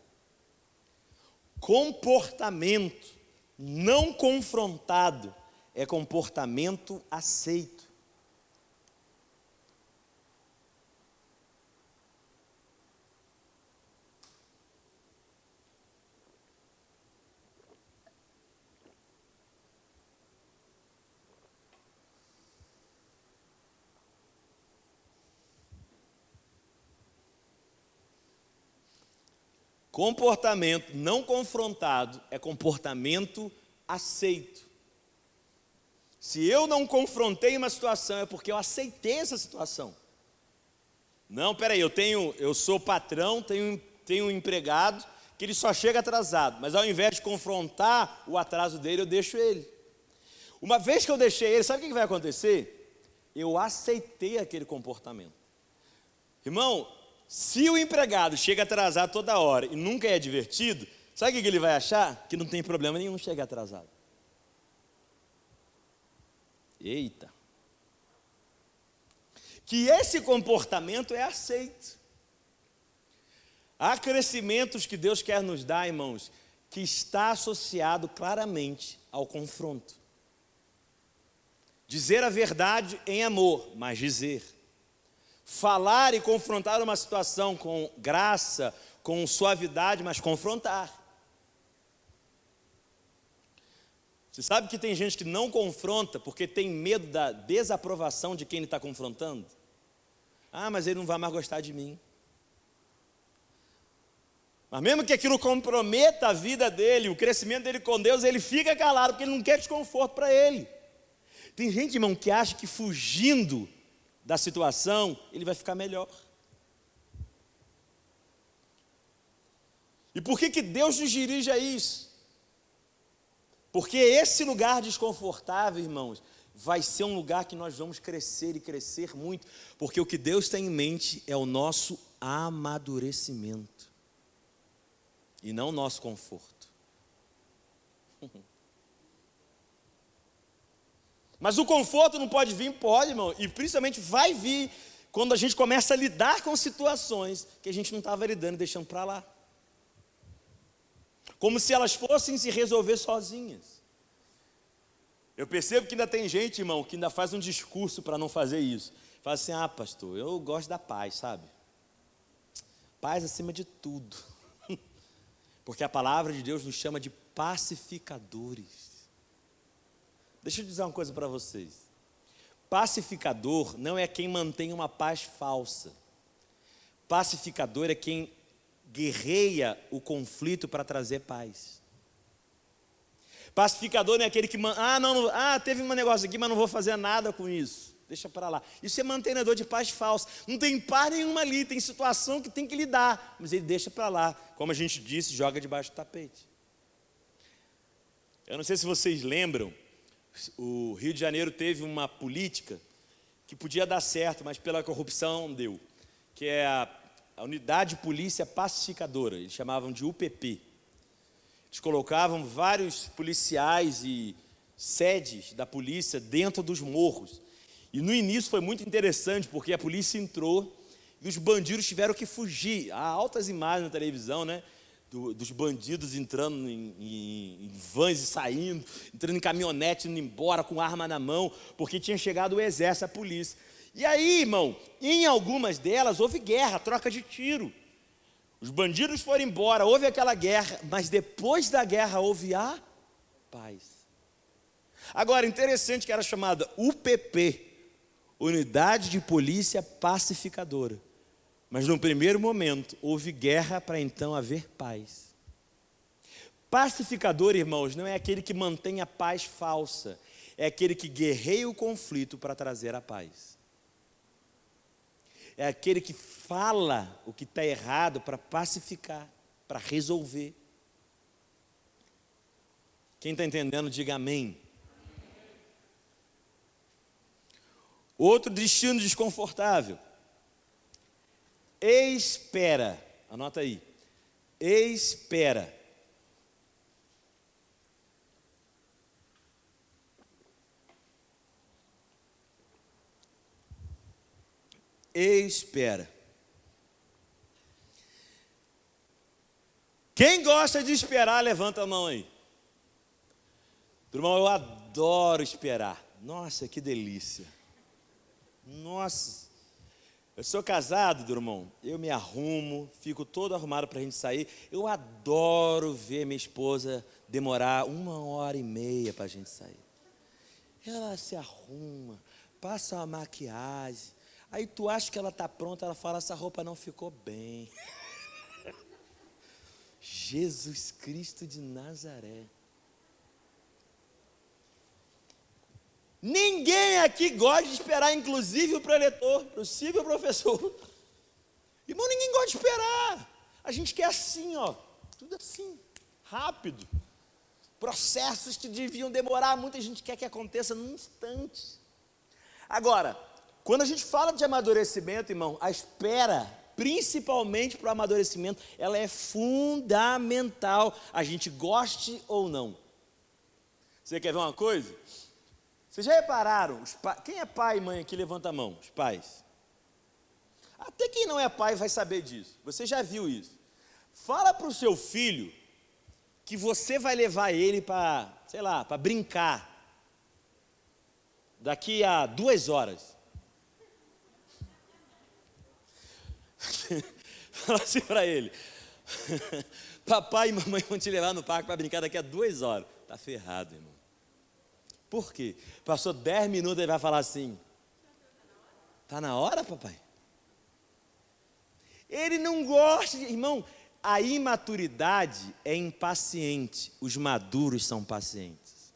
Comportamento não confrontado é comportamento aceito. Comportamento não confrontado é comportamento aceito. Se eu não confrontei uma situação, é porque eu aceitei essa situação. Não, peraí, eu sou patrão, tenho um empregado que ele só chega atrasado, mas ao invés de confrontar o atraso dele, eu deixo ele. Uma vez que eu deixei ele, sabe o que vai acontecer? Eu aceitei aquele comportamento. Irmão, se o empregado chega atrasado toda hora e nunca é divertido, sabe o que ele vai achar? Que não tem problema nenhum chegar atrasado. Eita! Que esse comportamento é aceito. Há crescimentos que Deus quer nos dar, irmãos, que está associado claramente ao confronto. Dizer a verdade em amor, mas dizer. Falar e confrontar uma situação com graça, com suavidade, mas confrontar. Você sabe que tem gente que não confronta porque tem medo da desaprovação de quem ele está confrontando? Ah, mas ele não vai mais gostar de mim. Mas mesmo que aquilo comprometa a vida dele, o crescimento dele com Deus, ele fica calado porque ele não quer desconforto para ele. Tem gente, irmão, que acha que fugindo da situação, ele vai ficar melhor. E por que Deus nos dirige a isso? Porque esse lugar desconfortável, irmãos, vai ser um lugar que nós vamos crescer e crescer muito, porque o que Deus tem em mente é o nosso amadurecimento, e não o nosso conforto. Mas o conforto não pode vir? Pode, irmão, e principalmente vai vir quando a gente começa a lidar com situações que a gente não estava lidando e deixando para lá. Como se elas fossem se resolver sozinhas. Eu percebo que ainda tem gente, irmão, que ainda faz um discurso para não fazer isso. Fala assim, pastor, eu gosto da paz, sabe? Paz acima de tudo. Porque a palavra de Deus nos chama de pacificadores. Deixa eu dizer uma coisa para vocês. Pacificador não é quem mantém uma paz falsa. Pacificador é quem guerreia o conflito para trazer paz. Pacificador não é aquele que teve um negócio aqui, mas não vou fazer nada com isso. Deixa para lá. Isso é mantenedor de paz falsa. Não tem paz nenhuma ali, tem situação que tem que lidar, mas ele deixa para lá. Como a gente disse, joga debaixo do tapete. Eu não sei se vocês lembram, o Rio de Janeiro teve uma política que podia dar certo, mas pela corrupção não deu, que é a Unidade de Polícia Pacificadora, eles chamavam de UPP. Eles colocavam vários policiais e sedes da polícia dentro dos morros. E no início foi muito interessante, porque a polícia entrou e os bandidos tiveram que fugir. Há altas imagens na televisão, né? Dos bandidos entrando em vans e saindo, entrando em caminhonete, indo embora com arma na mão, porque tinha chegado o exército, a polícia. E aí, irmão, em algumas delas houve guerra, troca de tiro. Os bandidos foram embora, houve aquela guerra, mas depois da guerra houve a paz. Agora, interessante que era chamada UPP, Unidade de Polícia Pacificadora. Mas no primeiro momento, houve guerra para então haver paz. Pacificador, irmãos, não é aquele que mantém a paz falsa, é aquele que guerreia o conflito para trazer a paz. É aquele que fala o que está errado para pacificar, para resolver. Quem está entendendo, diga amém. Outro destino desconfortável. Espera. Anota aí. Espera. Espera. Quem gosta de esperar, levanta a mão aí. Irmão, eu adoro esperar. Nossa, que delícia. Nossa. Eu sou casado, irmão. Eu me arrumo, fico todo arrumado para a gente sair. Eu adoro ver minha esposa demorar 1h30 para a gente sair. Ela se arruma, passa uma maquiagem. Aí tu acha que ela está pronta, ela fala, essa roupa não ficou bem. Jesus Cristo de Nazaré. Ninguém aqui gosta de esperar, inclusive o preletor, possível professor. Irmão, ninguém gosta de esperar. A gente quer assim, ó, tudo assim, rápido. Processos que deviam demorar, muita gente quer que aconteça num instante. Agora, quando a gente fala de amadurecimento, irmão, a espera, principalmente para o amadurecimento, ela é fundamental, a gente goste ou não. Você quer ver uma coisa? Vocês já repararam, quem é pai e mãe aqui, levanta a mão, os pais. Até quem não é pai vai saber disso, você já viu isso. Fala para o seu filho que você vai levar ele para, sei lá, para brincar, daqui a 2 horas. Fala assim para ele, papai e mamãe vão te levar no parque para brincar daqui a 2 horas. Está ferrado, irmão. Por quê? Passou 10 minutos, ele vai falar assim, está na hora, papai? Ele não gosta, irmão, a imaturidade é impaciente, os maduros são pacientes.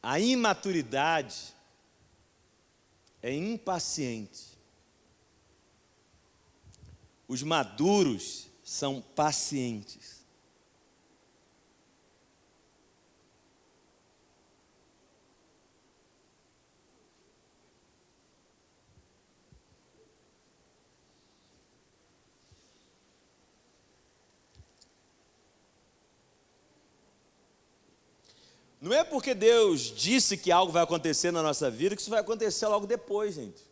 A imaturidade é impaciente. Os maduros são pacientes. Não é porque Deus disse que algo vai acontecer na nossa vida que isso vai acontecer logo depois, gente.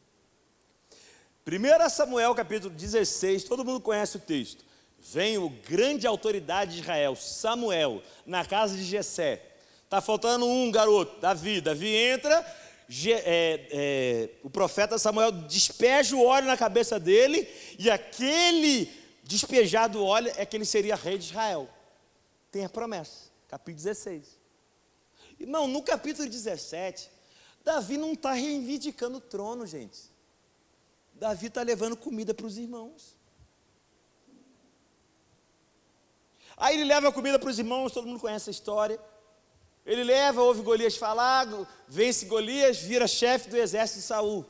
1 Samuel capítulo 16, todo mundo conhece o texto. Vem o grande autoridade de Israel, Samuel, na casa de Jessé. Está faltando um garoto, Davi. Davi entra, o profeta Samuel despeja o óleo na cabeça dele, e aquele despejado óleo é que ele seria rei de Israel. Tem a promessa, capítulo 16. Irmão, no capítulo 17, Davi não está reivindicando o trono, gente. Davi está levando comida para os irmãos. Aí ele leva a comida para os irmãos, todo mundo conhece a história. Ele leva, ouve Golias falar, vence Golias, vira chefe do exército de Saul.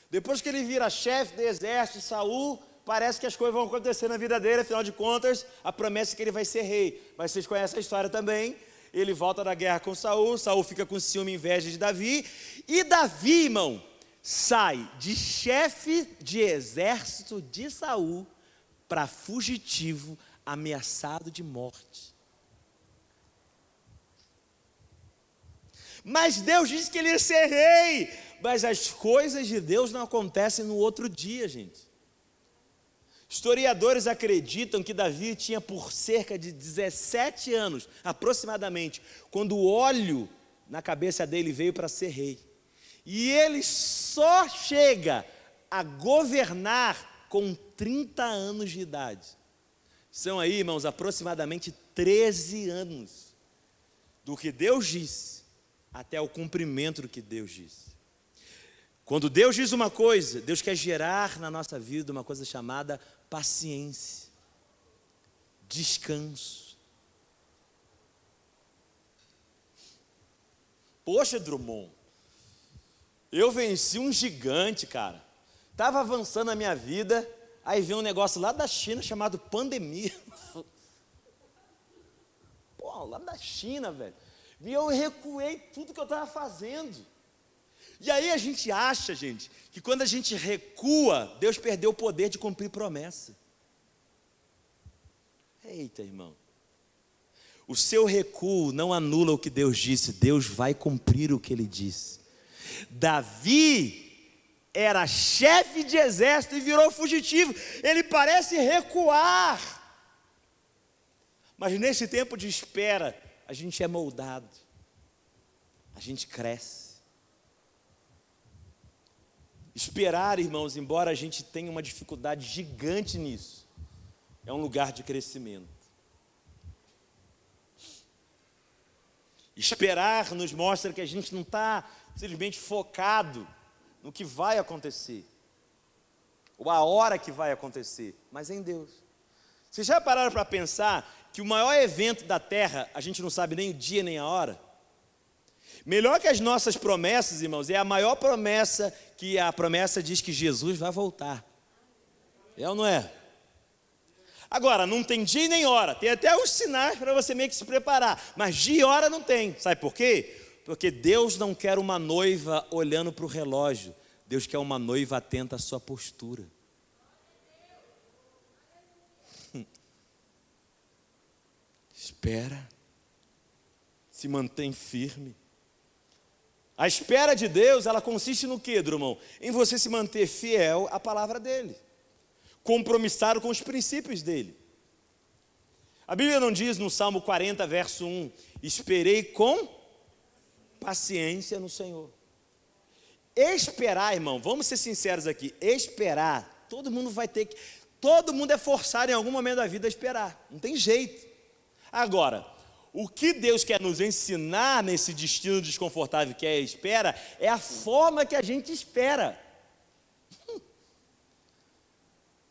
Depois que ele vira chefe do exército de Saul, parece que as coisas vão acontecer na vida dele, afinal de contas, a promessa é que ele vai ser rei. Mas vocês conhecem a história também. Ele volta da guerra com Saul, Saul fica com ciúme e inveja de Davi, e Davi, irmão, sai de chefe de exército de Saul para fugitivo, ameaçado de morte. Mas Deus disse que ele ia ser rei, mas as coisas de Deus não acontecem no outro dia, gente. Historiadores acreditam que Davi tinha por cerca de 17 anos, aproximadamente, quando o óleo na cabeça dele veio para ser rei. E ele só chega a governar com 30 anos de idade. São aí, irmãos, aproximadamente 13 anos do que Deus disse até o cumprimento do que Deus disse. Quando Deus diz uma coisa, Deus quer gerar na nossa vida uma coisa chamada paciência, descanso. Poxa, Drummond, eu venci um gigante, cara. Estava avançando na minha vida, aí veio um negócio lá da China chamado pandemia. Pô, lá da China, velho. E eu recuei tudo que eu estava fazendo. E aí a gente acha, gente, que quando a gente recua, Deus perdeu o poder de cumprir promessa. Eita, irmão. O seu recuo não anula o que Deus disse, Deus vai cumprir o que Ele disse. Davi era chefe de exército e virou fugitivo. Ele parece recuar. Mas nesse tempo de espera, a gente é moldado. A gente cresce. Esperar, irmãos, embora a gente tenha uma dificuldade gigante nisso, é um lugar de crescimento. Esperar nos mostra que a gente não está simplesmente focado no que vai acontecer, ou a hora que vai acontecer, mas em Deus. Vocês já pararam para pensar que o maior evento da terra, a gente não sabe nem o dia nem a hora? Melhor que as nossas promessas, irmãos, é a maior promessa, que a promessa diz que Jesus vai voltar. É ou não é? Agora, não tem dia nem hora, tem até os sinais para você meio que se preparar, mas dia e hora não tem. Sabe por quê? Porque Deus não quer uma noiva olhando para o relógio, Deus quer uma noiva atenta à sua postura. Espera, se mantém firme. A espera de Deus, ela consiste no quê, Drummond? Em você se manter fiel à palavra dEle, compromissado com os princípios dEle. A Bíblia não diz no Salmo 40, verso 1, esperei com paciência no Senhor. Esperar, irmão, vamos ser sinceros aqui, esperar, todo mundo é forçado em algum momento da vida a esperar, não tem jeito. Agora, o que Deus quer nos ensinar nesse destino desconfortável que é a espera, é a forma que a gente espera.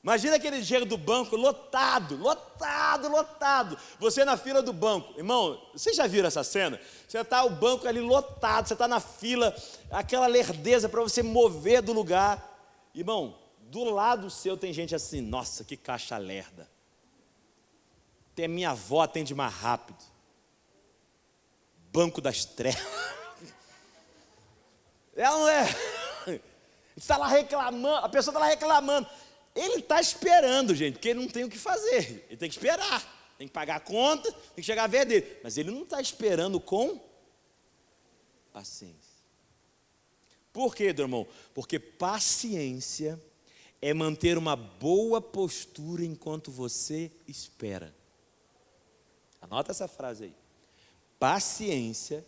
Imagina aquele dinheiro do banco lotado. Você na fila do banco. Irmão, vocês já viram essa cena? Você está o banco ali lotado, você está na fila, aquela lerdeza para você mover do lugar. Irmão, do lado seu tem gente assim, nossa, que caixa lerda. Até minha avó atende mais rápido. Banco das trevas. Ela não é. Está lá reclamando, a pessoa está lá reclamando. Ele está esperando, gente, porque ele não tem o que fazer. Ele tem que esperar, tem que pagar a conta, tem que chegar a ver dele. Mas ele não está esperando com paciência. Por quê, irmão? Porque paciência é manter uma boa postura enquanto você espera. Anota essa frase aí. Paciência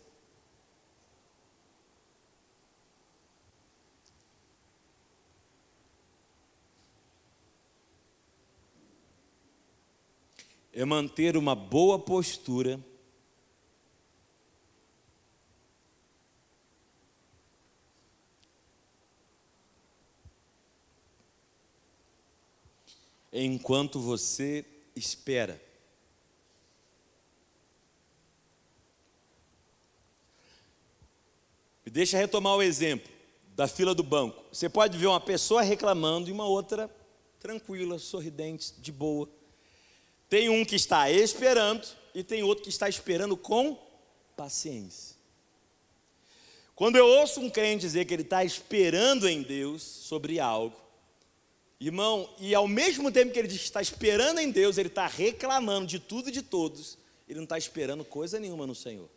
é manter uma boa postura enquanto você espera. Deixa eu retomar o exemplo da fila do banco. Você pode ver uma pessoa reclamando e uma outra tranquila, sorridente, de boa. Tem um que está esperando e tem outro que está esperando com paciência. Quando eu ouço um crente dizer que ele está esperando em Deus sobre algo, irmão, e ao mesmo tempo que ele diz que está esperando em Deus, ele está reclamando de tudo e de todos, ele não está esperando coisa nenhuma no Senhor.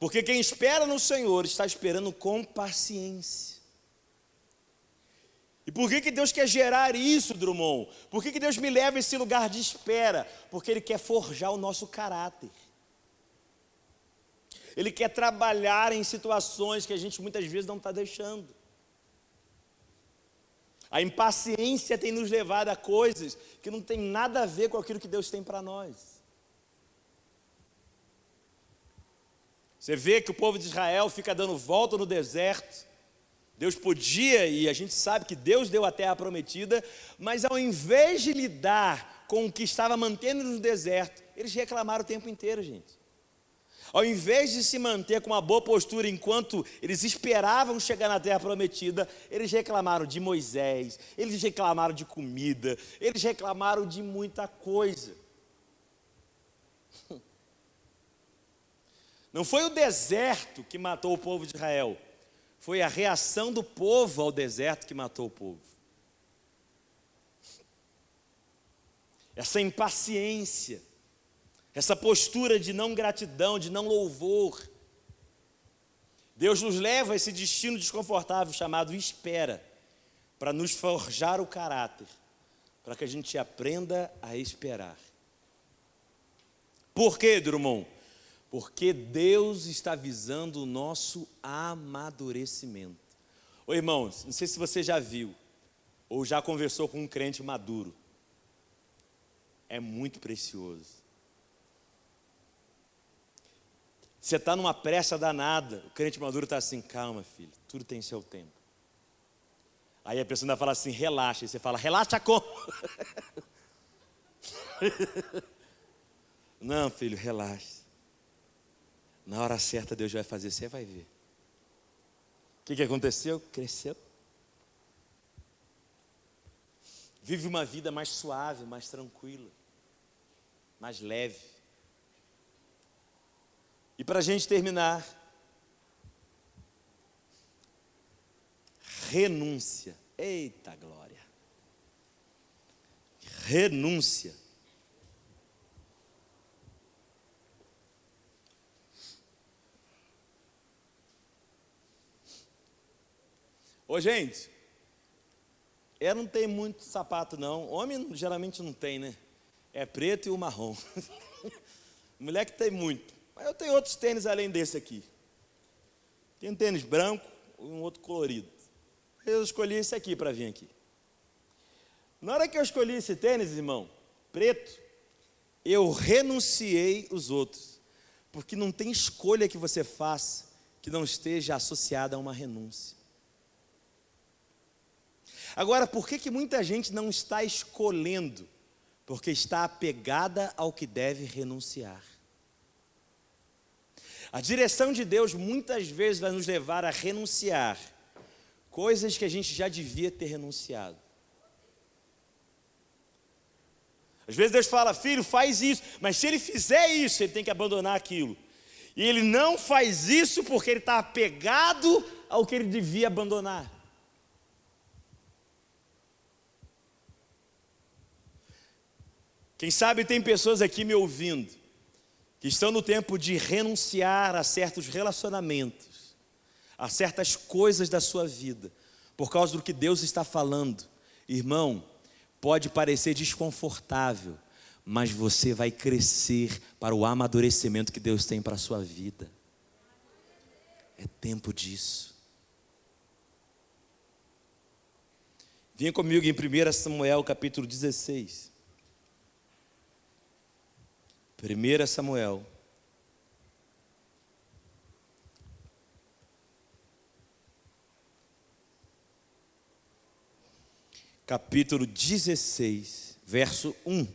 Porque quem espera no Senhor está esperando com paciência. E por que Deus quer gerar isso, Drummond? Por que Deus me leva a esse lugar de espera? Porque Ele quer forjar o nosso caráter. Ele quer trabalhar em situações que a gente muitas vezes não está deixando. A impaciência tem nos levado a coisas que não tem nada a ver com aquilo que Deus tem para nós. Você vê que o povo de Israel fica dando volta no deserto. Deus podia, e a gente sabe que Deus deu a terra prometida, mas ao invés de lidar com o que estava mantendo no deserto, eles reclamaram o tempo inteiro, gente. Ao invés de se manter com uma boa postura enquanto eles esperavam chegar na terra prometida, eles reclamaram de Moisés, eles reclamaram de comida, eles reclamaram de muita coisa. Não foi o deserto que matou o povo de Israel, foi a reação do povo ao deserto que matou o povo. Essa impaciência, essa postura de não gratidão, de não louvor. Deus nos leva a esse destino desconfortável chamado espera, para nos forjar o caráter, para que a gente aprenda a esperar. Por quê, Drummond? Porque Deus está visando o nosso amadurecimento. Ô irmãos, não sei se você já viu, ou já conversou com um crente maduro. É muito precioso. Você está numa pressa danada, o crente maduro está assim, calma filho, tudo tem seu tempo. Aí a pessoa ainda fala assim, relaxa, e você fala, relaxa como? Não filho, relaxa. Na hora certa Deus vai fazer, você vai ver. O que aconteceu? Cresceu. Vive uma vida mais suave, mais tranquila, mais leve. E para a gente terminar, renúncia. Eita glória! Renúncia. Ô gente, eu não tenho muito sapato não. Homem geralmente não tem, né? É preto e o marrom. Mulher que tem muito. Mas eu tenho outros tênis além desse aqui. Tem um tênis branco e um outro colorido. Eu escolhi esse aqui para vir aqui. Na hora que eu escolhi esse tênis, irmão, preto, eu renunciei os outros. Porque não tem escolha que você faça que não esteja associada a uma renúncia. Agora, por que muita gente não está escolhendo? Porque está apegada ao que deve renunciar. A direção de Deus muitas vezes vai nos levar a renunciar coisas que a gente já devia ter renunciado. Às vezes Deus fala, filho, faz isso, mas se ele fizer isso, ele tem que abandonar aquilo. E ele não faz isso porque ele está apegado ao que ele devia abandonar. Quem sabe tem pessoas aqui me ouvindo, que estão no tempo de renunciar a certos relacionamentos, a certas coisas da sua vida, por causa do que Deus está falando. Irmão, pode parecer desconfortável, mas você vai crescer para o amadurecimento que Deus tem para a sua vida. É tempo disso. Venha comigo em 1 Samuel capítulo 16. 1 Samuel, capítulo 16, verso 1.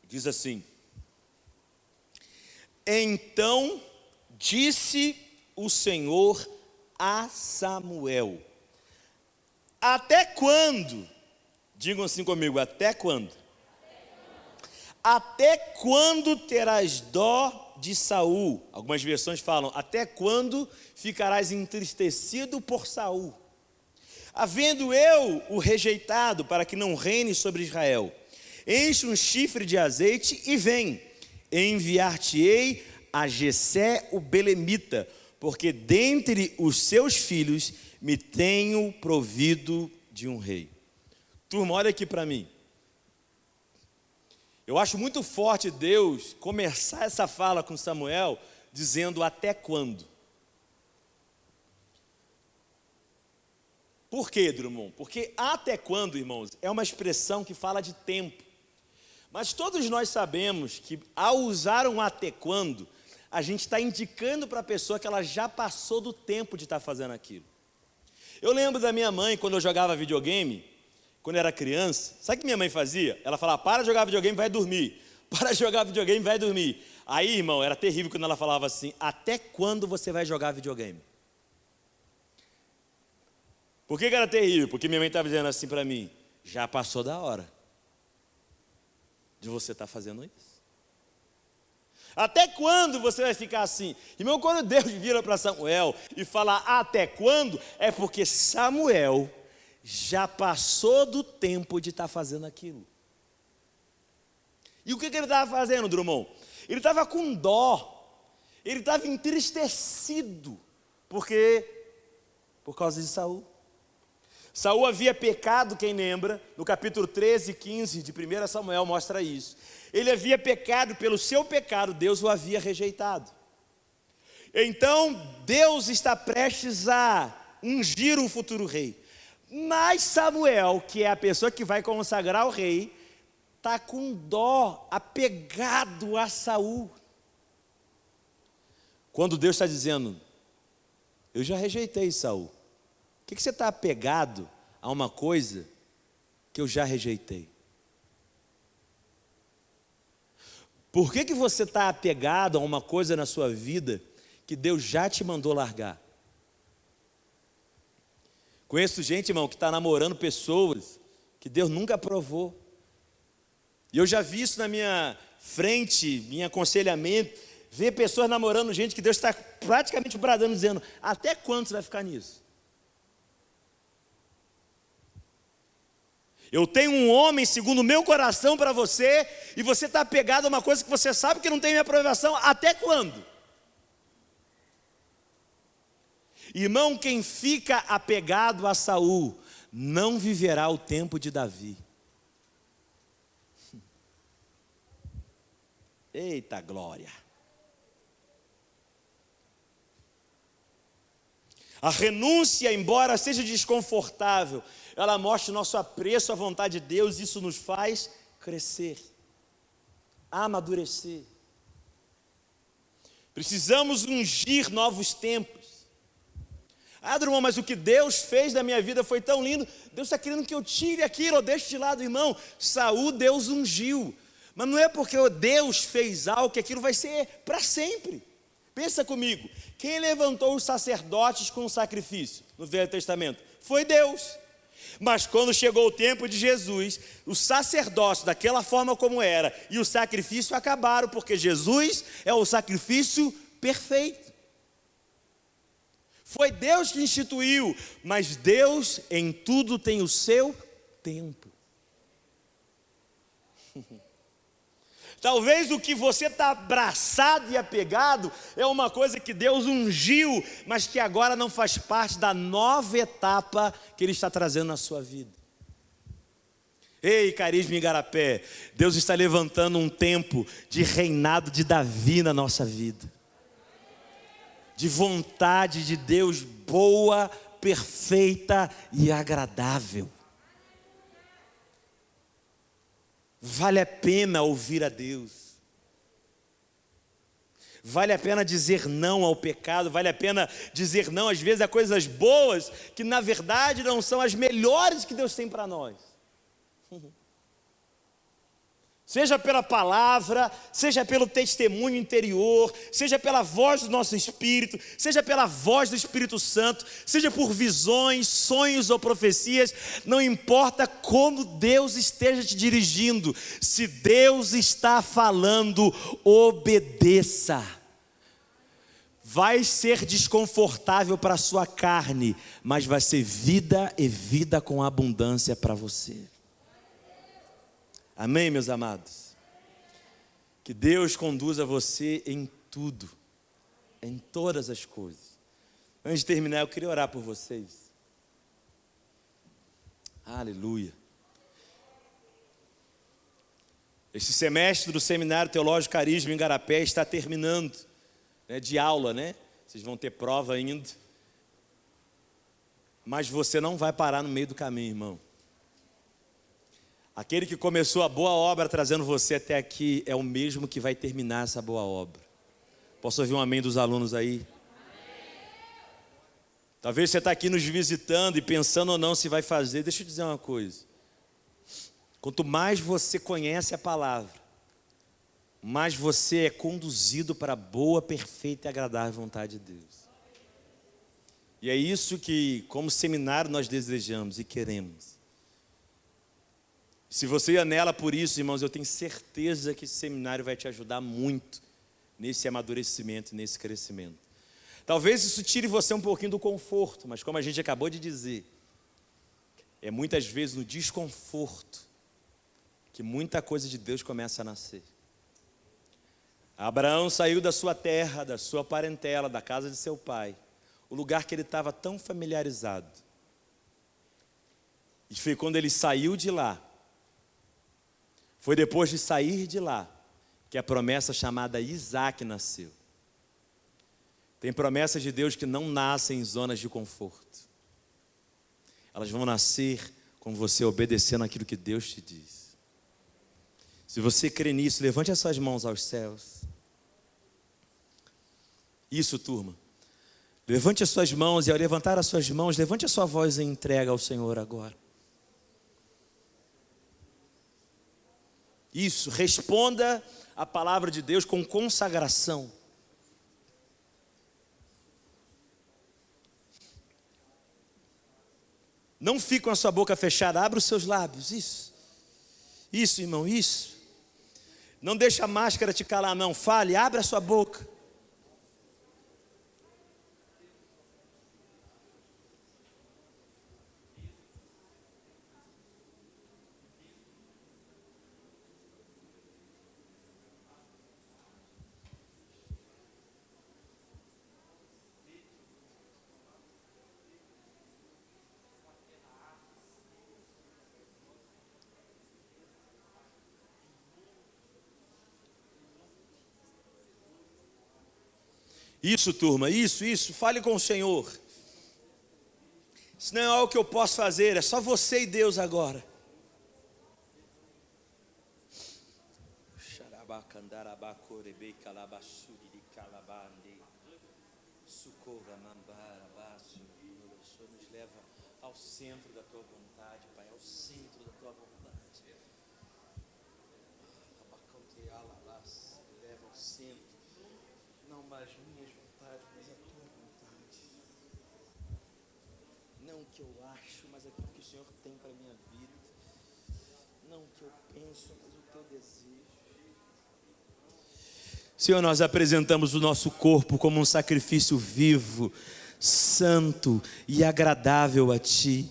Diz assim: Então disse o Senhor a Samuel: até quando? Digam assim comigo, até quando? Até quando terás dó de Saul? Algumas versões falam, até quando ficarás entristecido por Saul? Havendo eu o rejeitado para que não reine sobre Israel, enche um chifre de azeite e vem, enviar-te-ei a Jessé o belemita, porque dentre os seus filhos me tenho provido de um rei. Turma, olha aqui para mim. Eu acho muito forte Deus começar essa fala com Samuel dizendo até quando. Por quê, Drummond? Porque até quando, irmãos, é uma expressão que fala de tempo. Mas todos nós sabemos que ao usar um até quando, a gente está indicando para a pessoa que ela já passou do tempo de estar fazendo aquilo. Eu lembro da minha mãe, quando eu jogava videogame, quando eu era criança, sabe o que minha mãe fazia? Ela falava, para de jogar videogame, vai dormir. Para de jogar videogame, vai dormir. Aí, irmão, era terrível quando ela falava assim, até quando você vai jogar videogame? Por que era terrível? Porque minha mãe estava dizendo assim para mim, já passou da hora de você estar fazendo isso. Até quando você vai ficar assim? Irmão, quando Deus vira para Samuel e fala até quando, é porque Samuel já passou do tempo de estar fazendo aquilo. E o que ele estava fazendo, Drummond? Ele estava com dó, ele estava entristecido, por causa de Saul. Saul havia pecado, quem lembra, no capítulo 13 e 15 de 1 Samuel mostra isso. Ele havia pecado, pelo seu pecado, Deus o havia rejeitado. Então, Deus está prestes a ungir um futuro rei. Mas Samuel, que é a pessoa que vai consagrar o rei, está com dó, apegado a Saul. Quando Deus está dizendo, eu já rejeitei Saul. Por que você está apegado a uma coisa que eu já rejeitei? Por que você está apegado a uma coisa na sua vida que Deus já te mandou largar? Conheço gente, irmão, que está namorando pessoas que Deus nunca aprovou. E eu já vi isso na minha frente, em aconselhamento, ver pessoas namorando gente que Deus está praticamente bradando, dizendo, até quando você vai ficar nisso? Eu tenho um homem segundo o meu coração para você, e você está apegado a uma coisa que você sabe que não tem minha aprovação, até quando? Irmão, quem fica apegado a Saul, não viverá o tempo de Davi. Eita glória! A renúncia, embora seja desconfortável, ela mostra o nosso apreço à vontade de Deus, isso nos faz crescer, amadurecer. Precisamos ungir novos tempos. Drummond, mas o que Deus fez na minha vida foi tão lindo, Deus está querendo que eu tire aquilo, ou deixe de lado, irmão. Saul, Deus ungiu, mas não é porque Deus fez algo que aquilo vai ser para sempre. Pensa comigo, quem levantou os sacerdotes com o sacrifício no Velho Testamento? Foi Deus. Mas quando chegou o tempo de Jesus, o sacerdócio daquela forma como era e o sacrifício acabaram, porque Jesus é o sacrifício perfeito. Foi Deus que instituiu, mas Deus em tudo tem o seu tempo. Talvez o que você está abraçado e apegado é uma coisa que Deus ungiu, mas que agora não faz parte da nova etapa que Ele está trazendo na sua vida. Ei, Carisma em Igarapé, Deus está levantando um tempo de reinado de Davi na nossa vida. De vontade de Deus boa, perfeita e agradável. Vale a pena ouvir a Deus. Vale a pena dizer não ao pecado. Vale a pena dizer não, às vezes, a coisas boas que na verdade não são as melhores que Deus tem para nós. Seja pela palavra, seja pelo testemunho interior, seja pela voz do nosso Espírito, seja pela voz do Espírito Santo, seja por visões, sonhos ou profecias, não importa como Deus esteja te dirigindo, se Deus está falando, obedeça. Vai ser desconfortável para a sua carne, mas vai ser vida e vida com abundância para você. Amém, meus amados? Que Deus conduza você em tudo, em todas as coisas. Antes de terminar, eu queria orar por vocês. Aleluia. Esse semestre do Seminário Teológico Carisma em Igarapé está terminando, né, de aula, né? Vocês vão ter prova ainda. Mas você não vai parar no meio do caminho, irmão. Aquele que começou a boa obra trazendo você até aqui é o mesmo que vai terminar essa boa obra. Posso ouvir um amém dos alunos aí? Talvez você está aqui nos visitando e pensando ou não se vai fazer. Deixa eu dizer uma coisa. Quanto mais você conhece a palavra, mais você é conduzido para a boa, perfeita e agradável vontade de Deus. E é isso que, como seminário, nós desejamos e queremos. Se você anela por isso, irmãos, eu tenho certeza que esse seminário vai te ajudar muito nesse amadurecimento, nesse crescimento. Talvez isso tire você um pouquinho do conforto, mas como a gente acabou de dizer, é muitas vezes no desconforto que muita coisa de Deus começa a nascer. Abraão saiu da sua terra, da sua parentela, da casa de seu pai, o lugar que ele estava tão familiarizado. E foi quando ele saiu de lá, foi depois de sair de lá, que a promessa chamada Isaac nasceu. Tem promessas de Deus que não nascem em zonas de conforto. Elas vão nascer com você obedecendo aquilo que Deus te diz. Se você crê nisso, levante as suas mãos aos céus. Isso, turma. Levante as suas mãos e ao levantar as suas mãos, levante a sua voz em entrega ao Senhor agora. Isso, responda a palavra de Deus com consagração. Não fique com a sua boca fechada, abra os seus lábios, isso. Isso, irmão, isso. Não deixe a máscara te calar, não. Fale, abra a sua boca. Isso, turma, isso, fale com o Senhor. Isso não é algo que eu posso fazer, é só você e Deus agora. Nos leva ao centro da tua vontade, Pai, ao centro da tua vontade. Leva ao centro. Não mais minhas vontades, mas a tua vontade. Não o que eu acho, mas aquilo que o Senhor tem para a minha vida. Não o que eu penso, mas o teu desejo. Senhor, nós apresentamos o nosso corpo como um sacrifício vivo, santo e agradável a Ti.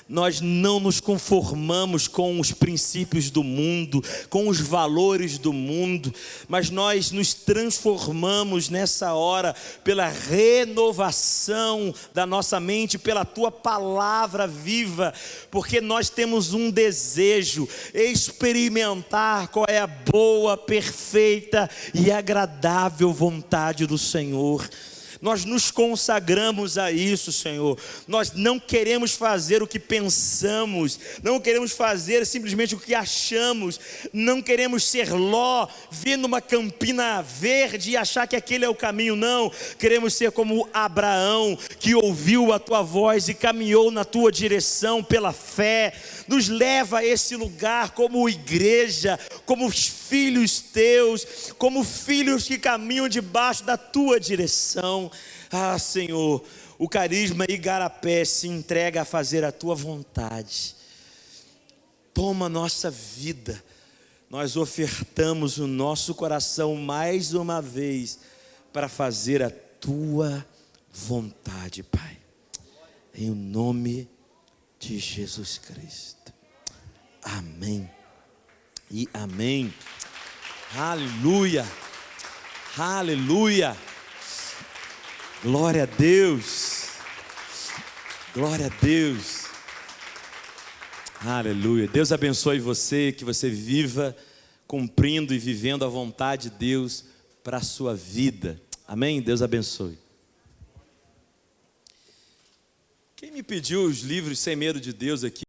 Nós não nos conformamos com os princípios do mundo, com os valores do mundo, mas nós nos transformamos nessa hora pela renovação da nossa mente, pela Tua palavra viva, porque nós temos um desejo, experimentar qual é a boa, perfeita e agradável vontade do Senhor. Nós nos consagramos a isso, Senhor. Nós não queremos fazer o que pensamos, não queremos fazer simplesmente o que achamos, não queremos ser Ló, ver numa campina verde e achar que aquele é o caminho, não. Queremos ser como Abraão, que ouviu a Tua voz e caminhou na Tua direção pela fé. Nos leva a esse lugar como igreja, como filhos Teus, como filhos que caminham debaixo da Tua direção. Ah, Senhor, o Carisma Igarapé se entrega a fazer a Tua vontade. Toma nossa vida, nós ofertamos o nosso coração mais uma vez para fazer a Tua vontade, Pai, em nome de Jesus Cristo. Amém e amém. Aleluia, aleluia. Glória a Deus, glória a Deus, aleluia. Deus abençoe você, que você viva cumprindo e vivendo a vontade de Deus para a sua vida. Amém? Deus abençoe. Quem me pediu os livros Sem Medo de Deus aqui?